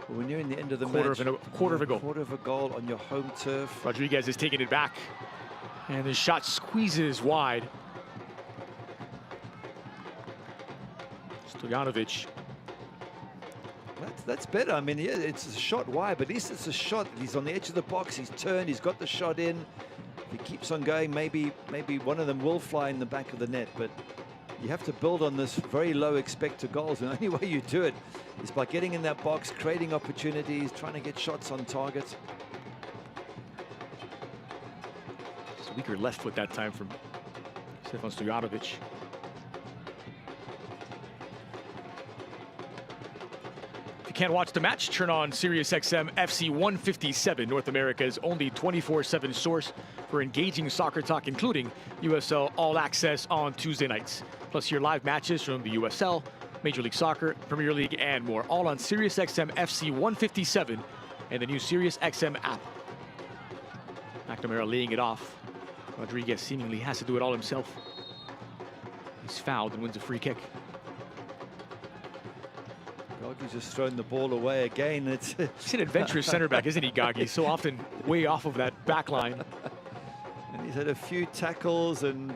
We're nearing the end of the match. Quarter of a goal. Quarter of a goal on your home turf. Rodriguez is taking it back. And the shot squeezes wide. Stojanovic. That's better. I mean, yeah, it's a shot wide, but at least it's a shot. He's on the edge of the box. He's turned. He's got the shot in. If he keeps on going, maybe one of them will fly in the back of the net. But you have to build on this very low expected goals. And the only way you do it is by getting in that box, creating opportunities, trying to get shots on target. It's a weaker left foot that time from Stefan Stojanovic. If you can't watch the match, turn on SiriusXM FC 157, North America's only 24/7 source for engaging soccer talk, including USL All Access on Tuesday nights. Plus hear live matches from the USL, Major League Soccer, Premier League, and more. All on SiriusXM FC 157 and the new SiriusXM app. McNamara laying it off. Rodriguez seemingly has to do it all himself. He's fouled and wins a free kick. Gaggi's just thrown the ball away again. He's an adventurous center back, isn't he, Gaggi? So often way off of that back line. And he's had a few tackles and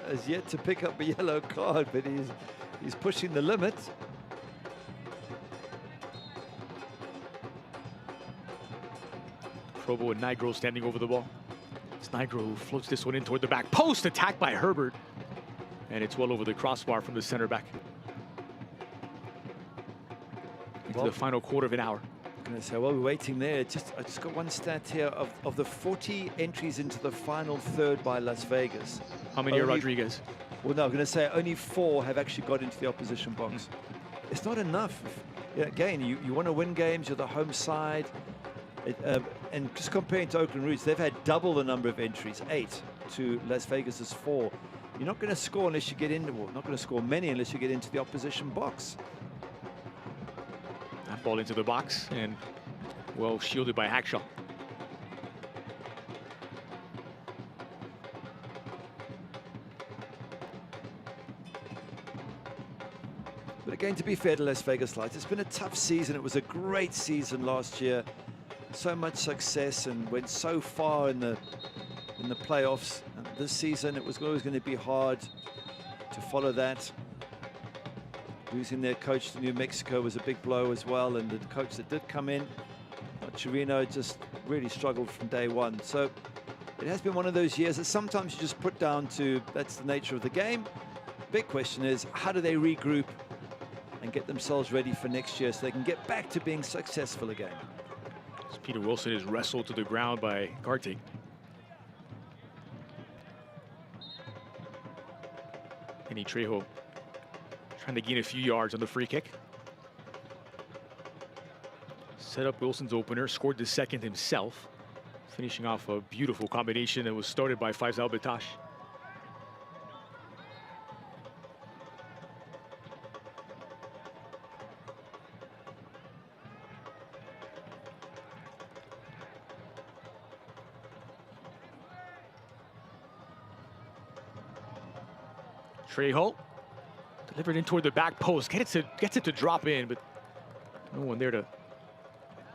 has yet to pick up a yellow card, but he's pushing the limit. Probo and Nigro standing over the ball. It's Nigro who floats this one in toward the back post, attacked by Herbert. And it's well over the crossbar from the center back. Into the final quarter of an hour. I'm going to say, while we're waiting there, I just got one stat here of the 40 entries into the final third by Las Vegas. How many are Rodriguez? Well, no, I'm going to say only 4 have actually got into the opposition box. It's not enough. Again, you want to win games, you're the home side. And just comparing to Oakland Roots, they've had double the number of entries, 8 to Las Vegas's 4. You're not going to score unless you get into, well, not going to score many unless you get into the opposition box. That ball into the box and well shielded by Hackshaw. But again, to be fair to Las Vegas Lights, it's been a tough season. It was a great season last year. So much success and went so far in the playoffs. And this season, it was always going to be hard to follow that. Losing their coach to New Mexico was a big blow as well. And the coach that did come in, Chirino, just really struggled from day one. So it has been one of those years that sometimes you just put down to, that's the nature of the game. Big question is, how do they regroup and get themselves ready for next year so they can get back to being successful again? As Peter Wilson is wrestled to the ground by Carty. Penny Trejo trying to gain a few yards on the free kick. Set up Wilson's opener, scored the second himself, finishing off a beautiful combination that was started by Faisal Batash. Trejo delivered in toward the back post, gets it to drop in, but no one there to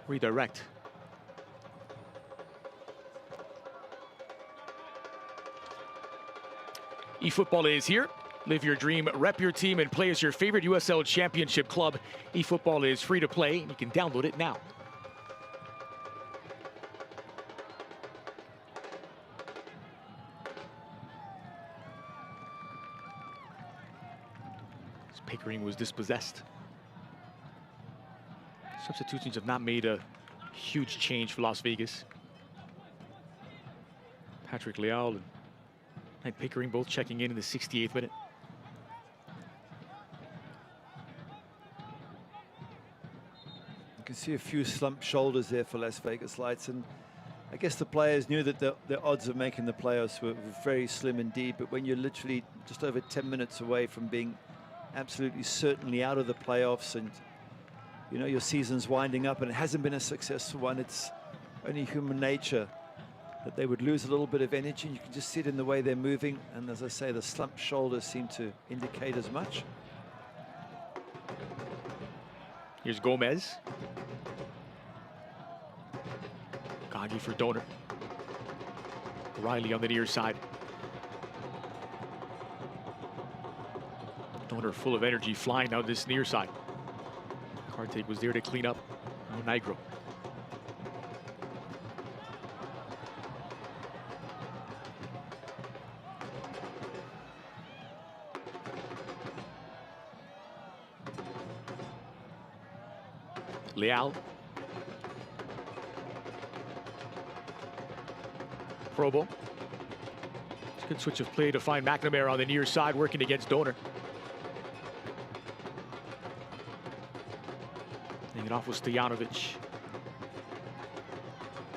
redirect. eFootball is here. Live your dream, rep your team, and play as your favorite USL Championship club. eFootball is free to play, and you can download it now. Pickering was dispossessed. Substitutions have not made a huge change for Las Vegas. Patrick Leal and Pickering both checking in the 68th minute. You can see a few slumped shoulders there for Las Vegas Lights, and I guess the players knew that the odds of making the playoffs were very slim indeed, but when you're literally just over 10 minutes away from being absolutely certainly out of the playoffs, and you know your season's winding up and it hasn't been a successful one, it's only human nature that they would lose a little bit of energy. You can just see it in the way they're moving, and as I say, the slumped shoulders seem to indicate as much. Here's Gomez. Gaggi for Donor. Riley on the near side. Donor full of energy, flying down this near side. Cartake was there to clean up. Now Nigro. Leal. Probo. He's Good switch of play to find McNamara on the near side, working against Donor. Laying it off with Stojanovic.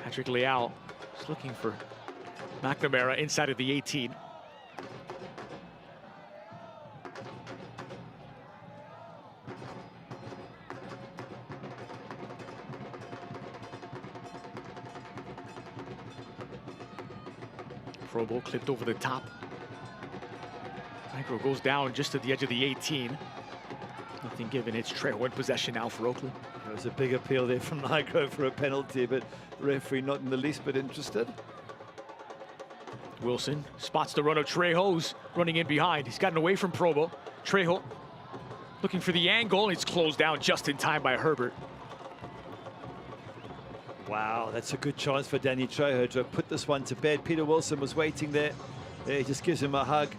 Patrick Leal is looking for McNamara inside of the 18. Probo clipped over the top. Nigro goes down just at the edge of the 18. Nothing given. It's Trejo in possession now for Oakland. There was a big appeal there from Nigro for a penalty, but the referee not in the least bit interested. Wilson spots the run of Trejo's running in behind. He's gotten away from Probo. Trejo looking for the angle. It's closed down just in time by Herbert. Wow, that's a good chance for Danny Trejo to put this one to bed. Peter Wilson was waiting there. There, he just gives him a hug.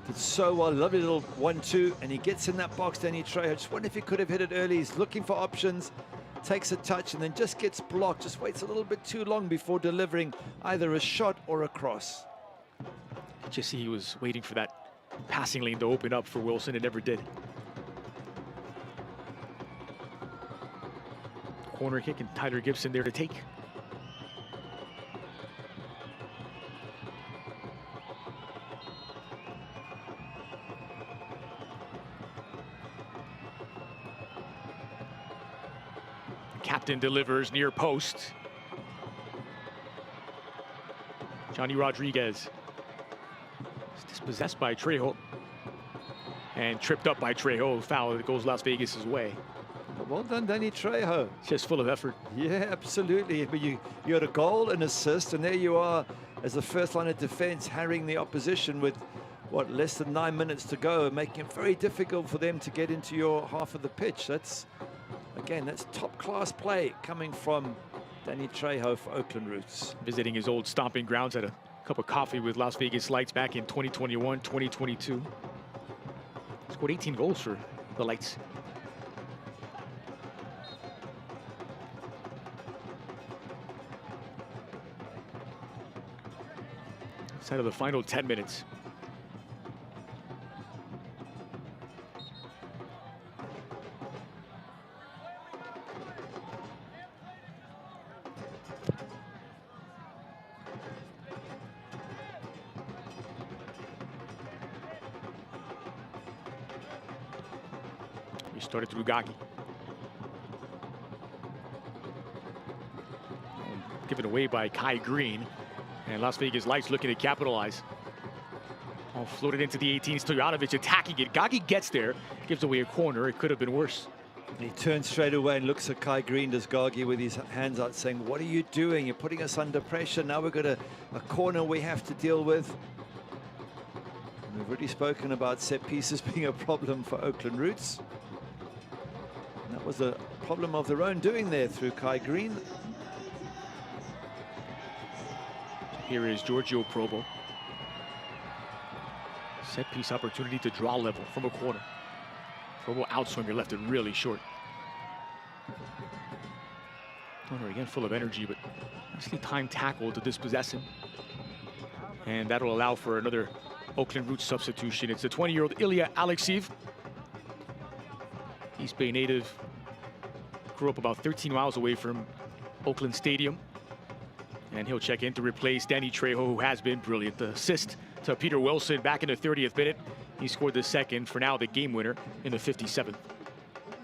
Did so well, lovely little 1-2, and he gets in that box, Danny Trejo. Just wonder if he could have hit it early. He's looking for options, takes a touch, and then just gets blocked. Just waits a little bit too long before delivering either a shot or a cross. Just see he was waiting for that passing lane to open up for Wilson. It never did. Corner kick and Tyler Gibson there to take. Captain delivers near post. Johnny Rodriguez is dispossessed by Trejo and tripped up by Trejo. Foul that goes Las Vegas's way. Well done, Danny Trejo. Just full of effort. Yeah, absolutely. But you had a goal, an assist, and there you are as the first line of defense, harrying the opposition with, what, less than 9 minutes to go, making it very difficult for them to get into your half of the pitch. That's, again, that's top-class play coming from Danny Trejo for Oakland Roots. Visiting his old stomping grounds, had a cup of coffee with Las Vegas Lights back in 2021, 2022. Scored 18 goals for the Lights. Inside of the final 10 minutes. We started through Gagi. Given away by Kai Green. And Las Vegas Lights looking to capitalize. All floated into the 18. Stojanovic attacking it. Gagi gets there, gives away a corner. It could have been worse. And he turns straight away and looks at Kai Green, does Gagi, with his hands out, saying, what are you doing? You're putting us under pressure. Now we've got a corner we have to deal with. And we've already spoken about set pieces being a problem for Oakland Roots. And that was a problem of their own doing there through Kai Green. Here is Giorgio Probo. Set piece opportunity to draw level from a corner. Probo outswinger left it really short. Donor again full of energy, but nicely timed tackle to dispossess him. And that'll allow for another Oakland Roots substitution. It's the 20-year-old Ilya Alexeyev. East Bay native. Grew up about 13 miles away from Oakland Stadium. And he'll check in to replace Danny Trejo, who has been brilliant. The assist to Peter Wilson back in the 30th minute. He scored the second, for now the game winner, in the 57th.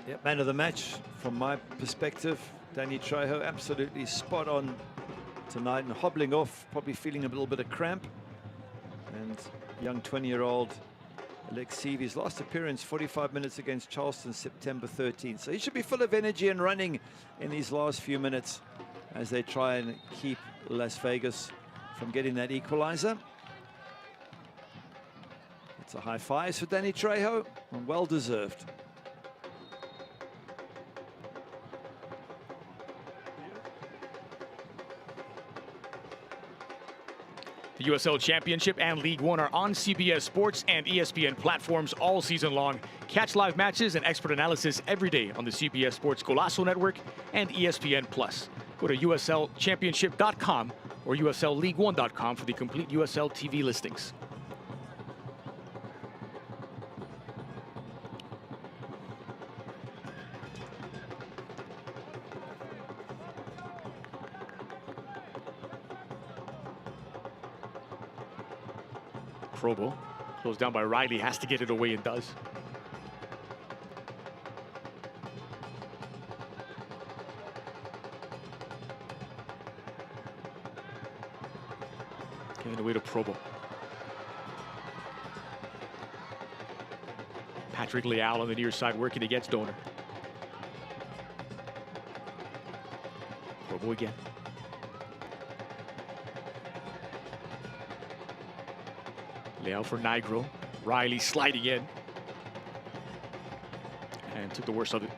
Yeah, man of the match from my perspective. Danny Trejo absolutely spot on tonight and hobbling off, probably feeling a little bit of cramp. And young 20-year-old Alexeyev, his last appearance, 45 minutes against Charleston, September 13th. So he should be full of energy and running in these last few minutes as they try and keep Las Vegas from getting that equalizer. It's a high fives for Danny Trejo, and well deserved. The USL Championship and League One are on CBS Sports and ESPN platforms all season long. Catch live matches and expert analysis every day on the CBS Sports Golazo Network and ESPN+. Go to USLChampionship.com or USLLeague1.com for the complete USL TV listings. Krobo, closed down by Riley, has to get it away and does. Giving it away to Krobo. Patrick Leal on the near side working against Donor. Krobo again. Leal for Nigro. Riley sliding in. And took the worst of it.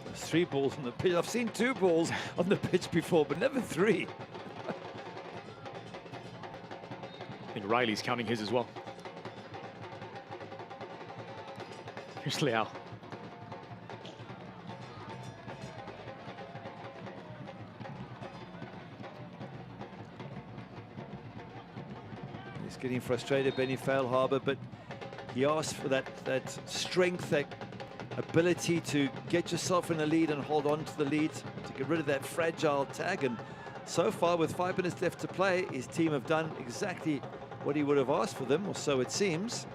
There's 3 balls on the pitch. I've seen 2 balls on the pitch before, but never 3. I think Riley's counting his as well. Here's Leal. He's getting frustrated, Benny Failhaber, but he asked for that strength, that ability to get yourself in a lead and hold on to the lead, to get rid of that fragile tag. And so far, with 5 minutes left to play, his team have done exactly what he would have asked for them, or so it seems.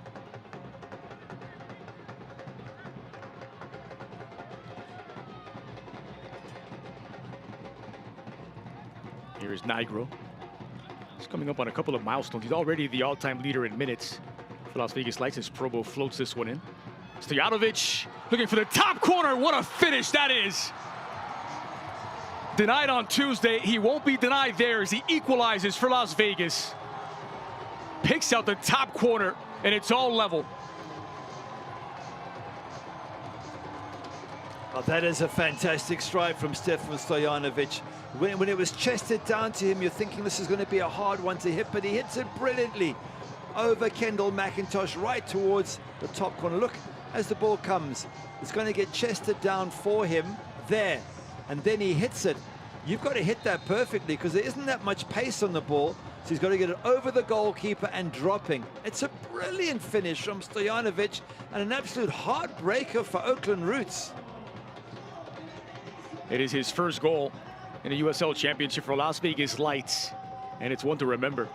Here is Nigro. He's coming up on a couple of milestones. He's already the all-time leader in minutes for Las Vegas Lights as Probo floats this one in. Stojanovic looking for the top corner. What a finish that is. Denied on Tuesday. He won't be denied there as he equalizes for Las Vegas. Picks out the top corner, and it's all level. Oh, that is a fantastic strike from Stefan Stojanovic. When it was chested down to him, you're thinking this is going to be a hard one to hit, but he hits it brilliantly over Kendall McIntosh right towards the top corner. Look, as the ball comes, it's going to get chested down for him there, and then he hits it. You've got to hit that perfectly because there isn't that much pace on the ball, so he's got to get it over the goalkeeper and dropping. It's a brilliant finish from Stojanovic and an absolute heartbreaker for Oakland Roots. It is his first goal in the USL Championship for Las Vegas Lights, and it's one to remember.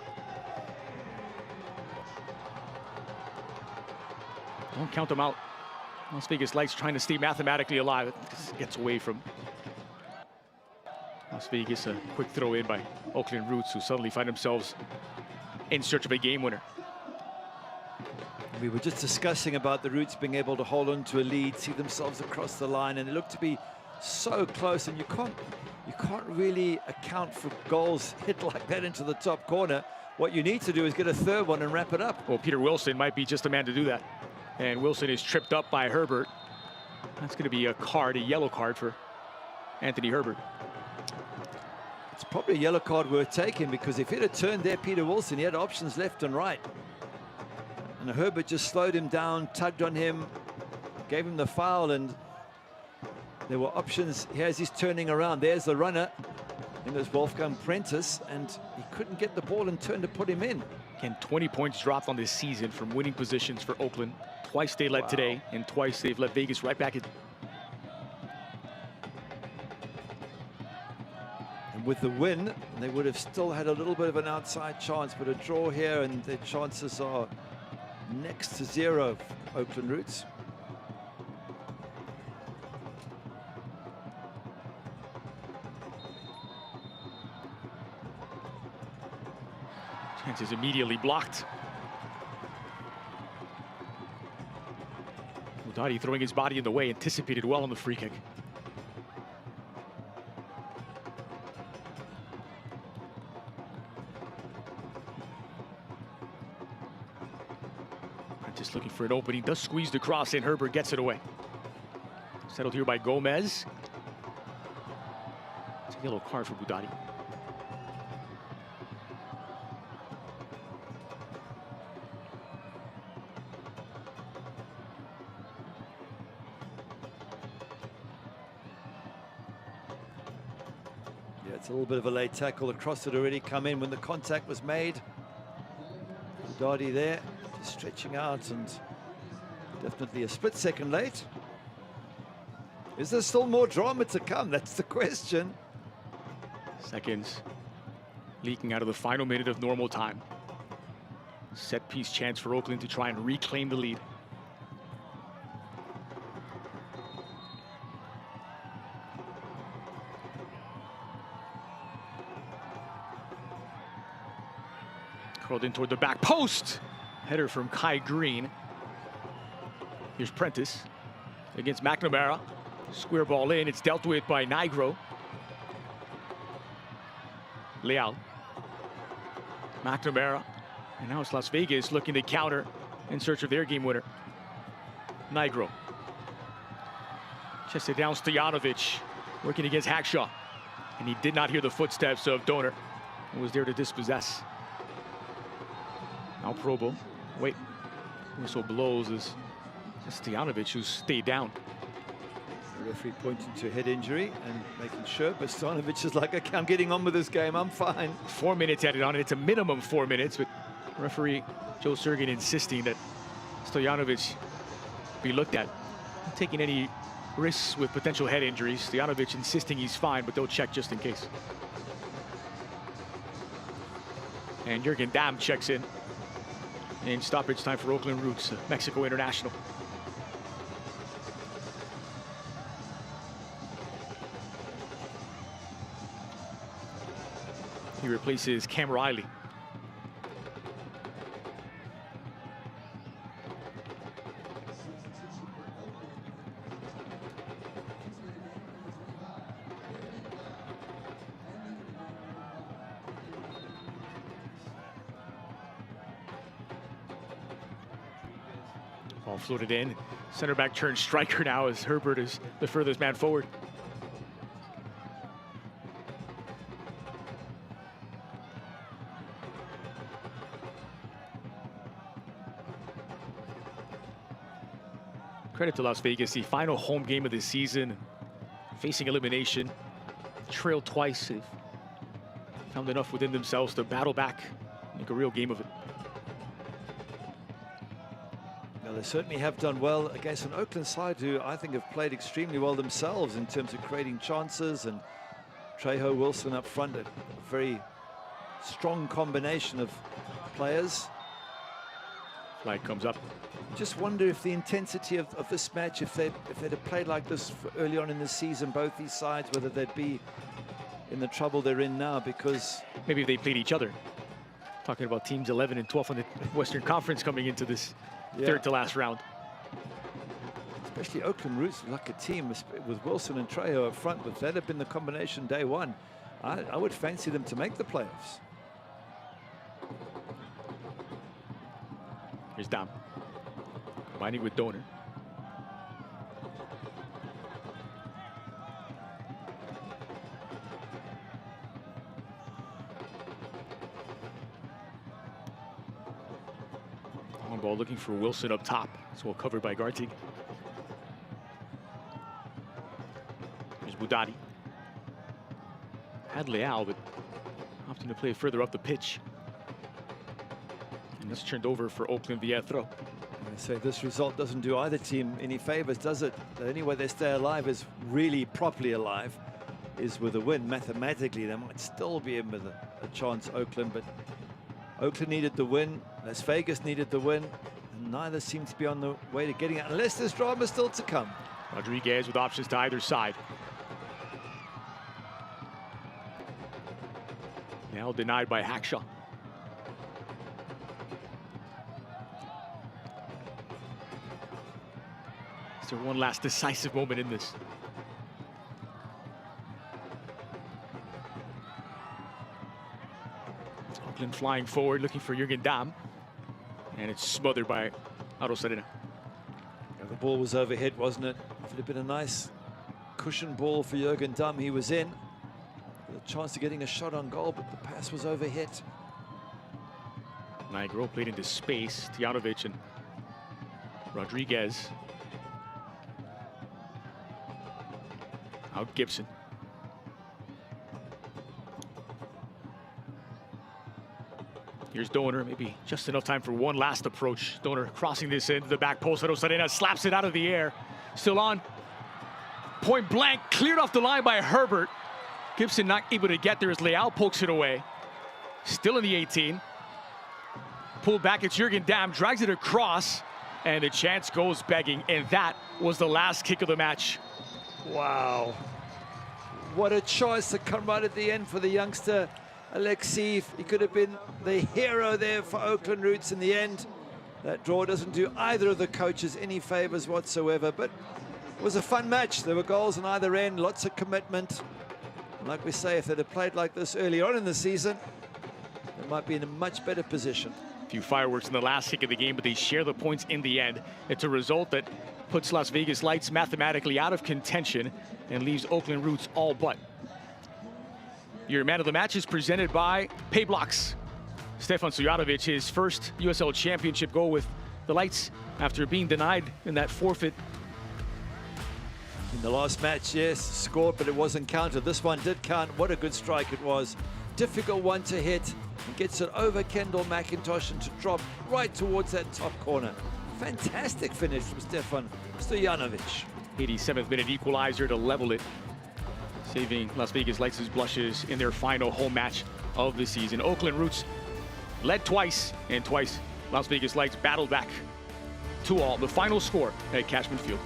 Don't count them out. Las Vegas Lights trying to stay mathematically alive. It just gets away from Las Vegas. A quick throw in by Oakland Roots, who suddenly find themselves in search of a game winner. We were just discussing about the Roots being able to hold on to a lead, see themselves across the line, and it looked to be so close, and you can't really account for goals hit like that into the top corner. What you need to do is get a third one and wrap it up. Well, Peter Wilson might be just the man to do that. And Wilson is tripped up by Herbert. That's going to be a card, a yellow card for Anthony Herbert. It's probably a yellow card worth taking, because if he'd have turned there, Peter Wilson, he had options left and right. And Herbert just slowed him down, tugged on him, gave him the foul, and there were options. Here's he's turning around. There's the runner. And there's Wolfgang Prentice, and he couldn't get the ball and turn to put him in. Again, 20 points dropped on this season from winning positions for Oakland. Twice they led today, and twice they've led Vegas right back in. And with the win, they would have still had a little bit of an outside chance, but a draw here, and their chances are next to 0 for Oakland Roots. Chance is immediately blocked. Udati throwing his body in the way, anticipated well on the free kick. Just looking for an opening, does squeeze the cross in. Herbert gets it away. Settled here by Gomez. It's a yellow card for Budati. Yeah, it's a little bit of a late tackle. The cross had already come in when the contact was made. Budati there, just stretching out, and definitely a split second late. Is there still more drama to come? That's the question. Seconds leaking out of the final minute of normal time. Set piece chance for Oakland to try and reclaim the lead. Curled in toward the back post. Header from Kai Green. Here's Prentice against McNamara. Square ball in. It's dealt with by Nigro. Leal. McNamara. And now it's Las Vegas looking to counter in search of their game winner. Nigro. Chested down Stojanovic, working against Hackshaw. And he did not hear the footsteps of Donor, who was there to dispossess. Now Probo. Wait. Whistle blows is Stojanovic, who stayed down. The referee pointing to head injury and making sure, but Stojanovic is like, I'm getting on with this game, I'm fine. 4 minutes added on, and it's a minimum 4 minutes, but referee Joe Sergen insisting that Stojanovic be looked at. Not taking any risks with potential head injuries. Stojanovic insisting he's fine, but they'll check just in case. And Jürgen Damm checks in. And stoppage time for Oakland Roots, Mexico International. He replaces Cam Riley. Ball floated in. Center back turns striker now as Herbert is the furthest man forward. Credit to Las Vegas, the final home game of the season, facing elimination, trailed twice. They've found enough within themselves to battle back, make a real game of it. Now, they certainly have done well against an Oakland side who I think have played extremely well themselves in terms of creating chances, and Trejo, Wilson up front, a very strong combination of players. Flag comes up. Just wonder if the intensity of this match, if they'd have played like this early on in the season, both these sides, whether they'd be in the trouble they're in now, because maybe if they played each other. Talking about teams 11 and 12 on the Western Conference coming into this third to last round. Especially Oakland Roots, like a team with Wilson and Trejo up front, but that had been the combination day one. I would fancy them to make the playoffs. Here's Dom. Combining with Donor. On ball looking for Wilson up top. It's well covered by Gartig. Here's Budati. Had Leal, but opting to play further up the pitch. And it's turned over for Oakland via throw. I say this result doesn't do either team any favors, does it? The only way they stay alive, is really properly alive, is with a win. Mathematically, they might still be in with a chance, Oakland, but Oakland needed the win. Las Vegas needed the win, and neither seem to be on the way to getting it, unless there's drama still to come. Rodriguez with options to either side. Now denied by Hackshaw. Is there one last decisive moment in this? Oakland flying forward, looking for Jürgen Damm. And it's smothered by Arosarena. The ball was overhit, wasn't it? If it had been a nice cushion ball for Jürgen Damm, he was in. With a chance of getting a shot on goal, but the pass was overhit. Nigro played into space. Stojanovic and Rodriguez. Out Gibson. Here's Donor, maybe just enough time for one last approach. Donor crossing this into the back post. Arosarena slaps it out of the air. Still on. Point blank, cleared off the line by Herbert. Gibson not able to get there as Leal pokes it away. Still in the 18. Pulled back, it's Jürgen Damm, drags it across, and the chance goes begging, and that was the last kick of the match. Wow. What a choice to come right at the end for the youngster, Alexeev. He could have been the hero there for Oakland Roots in the end. That draw doesn't do either of the coaches any favors whatsoever, but it was a fun match. There were goals on either end, lots of commitment. Like we say, if they'd have played like this early on in the season, they might be in a much better position. A few fireworks in the last kick of the game, but they share the points in the end. It's a result that puts Las Vegas Lights mathematically out of contention and leaves Oakland Roots all but. Your man of the match is presented by Pay Blocks. Stefan Stojanovic, his first USL Championship goal with the Lights after being denied in that forfeit. In the last match, yes, scored, but it wasn't counted. This one did count. What a good strike it was. Difficult one to hit. And gets it over Kendall McIntosh and to drop right towards that top corner. Fantastic finish from Stefan Stojanovic. 87th minute equalizer to level it, saving Las Vegas Lights' blushes in their final home match of the season. Oakland Roots led twice, and twice Las Vegas Lights battled back 2-all. The final score at Cashman Field.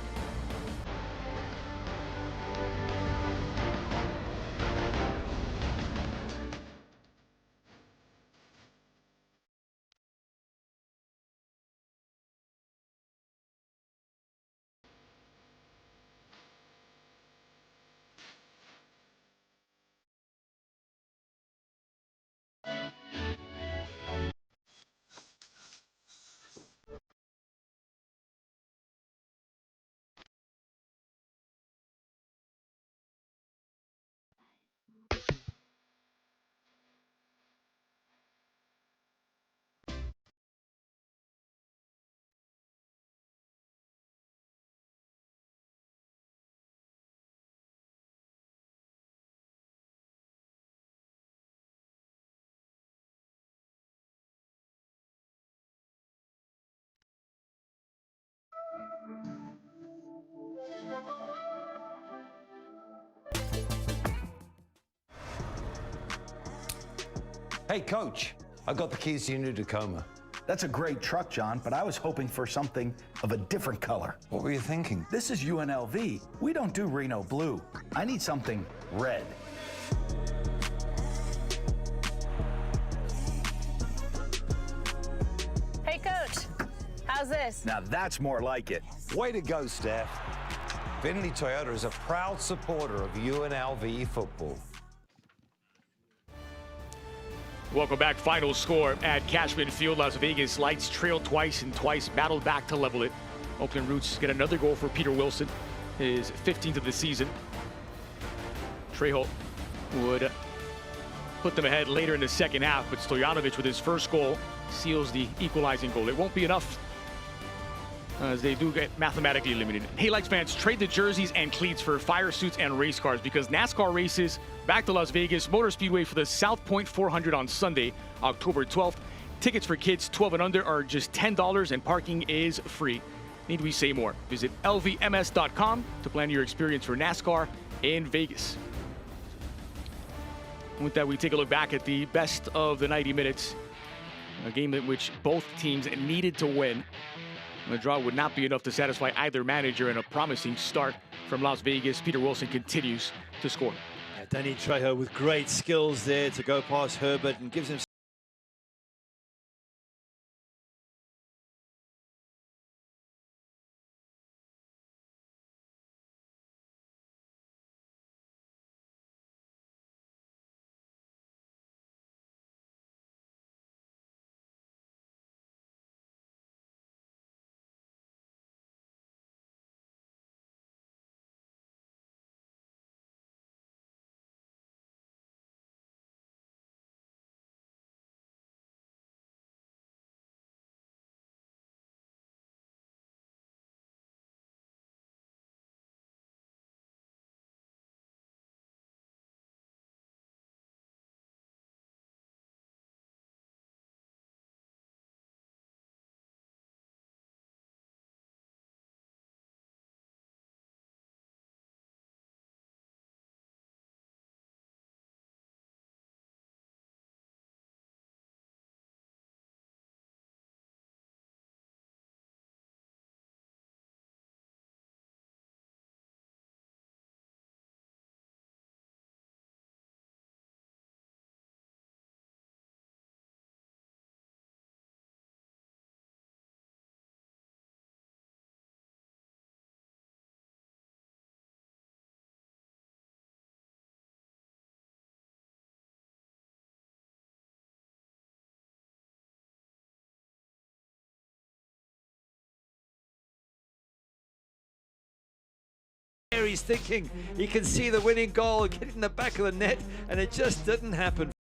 Hey, Coach, I got the keys to your new Tacoma. That's a great truck, John, but I was hoping for something of a different color. What were you thinking? This is UNLV. We don't do Reno blue. I need something red. Hey, Coach, how's this? Now that's more like it. Way to go, Steph. Finley Toyota is a proud supporter of UNLV football. Welcome back. Final score at Cashman Field. Las Vegas Lights trailed twice and twice battled back to level it. Oakland Roots get another goal for Peter Wilson, his 15th of the season. Trejo would put them ahead later in the second half, but Stojanovic with his first goal seals the equalizing goal. It won't be enough as they do get mathematically eliminated. Hey, Lights fans, trade the jerseys and cleats for fire suits and race cars because NASCAR races back to Las Vegas Motor Speedway for the South Point 400 on Sunday, October 12th. Tickets for kids 12 and under are just $10 and parking is free. Need we say more? Visit lvms.com to plan your experience for NASCAR in Vegas. With that, we take a look back at the best of the 90 minutes, a game in which both teams needed to win. The draw would not be enough to satisfy either manager, and a promising start from Las Vegas. Peter Wilson continues to score. Danny Trejo with great skills there to go past Herbert and gives him He's thinking he can see the winning goal, get it in the back of the net, and it just didn't happen.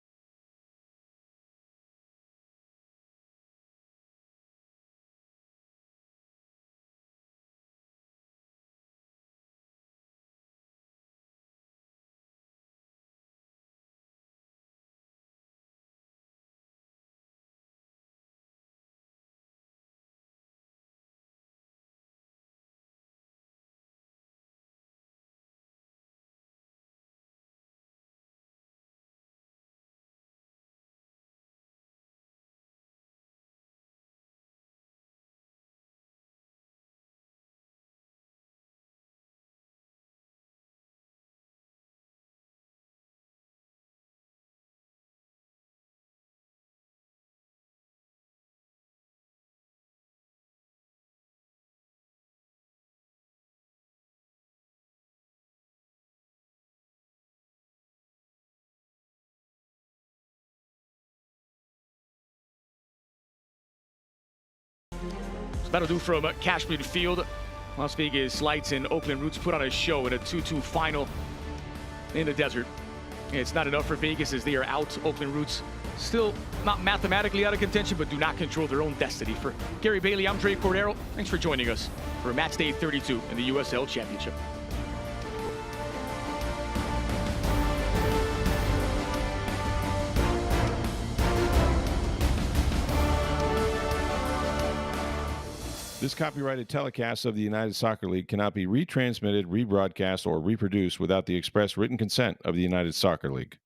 That'll do from Cashman Field. Las Vegas Lights and Oakland Roots put on a show in a 2-2 final in the desert. It's not enough for Vegas as they are out. Oakland Roots still not mathematically out of contention, but do not control their own destiny. For Gary Bailey, I'm Dre Cordero. Thanks for joining us for match day 32 in the USL Championship. This copyrighted telecast of the United Soccer League cannot be retransmitted, rebroadcast, or reproduced without the express written consent of the United Soccer League.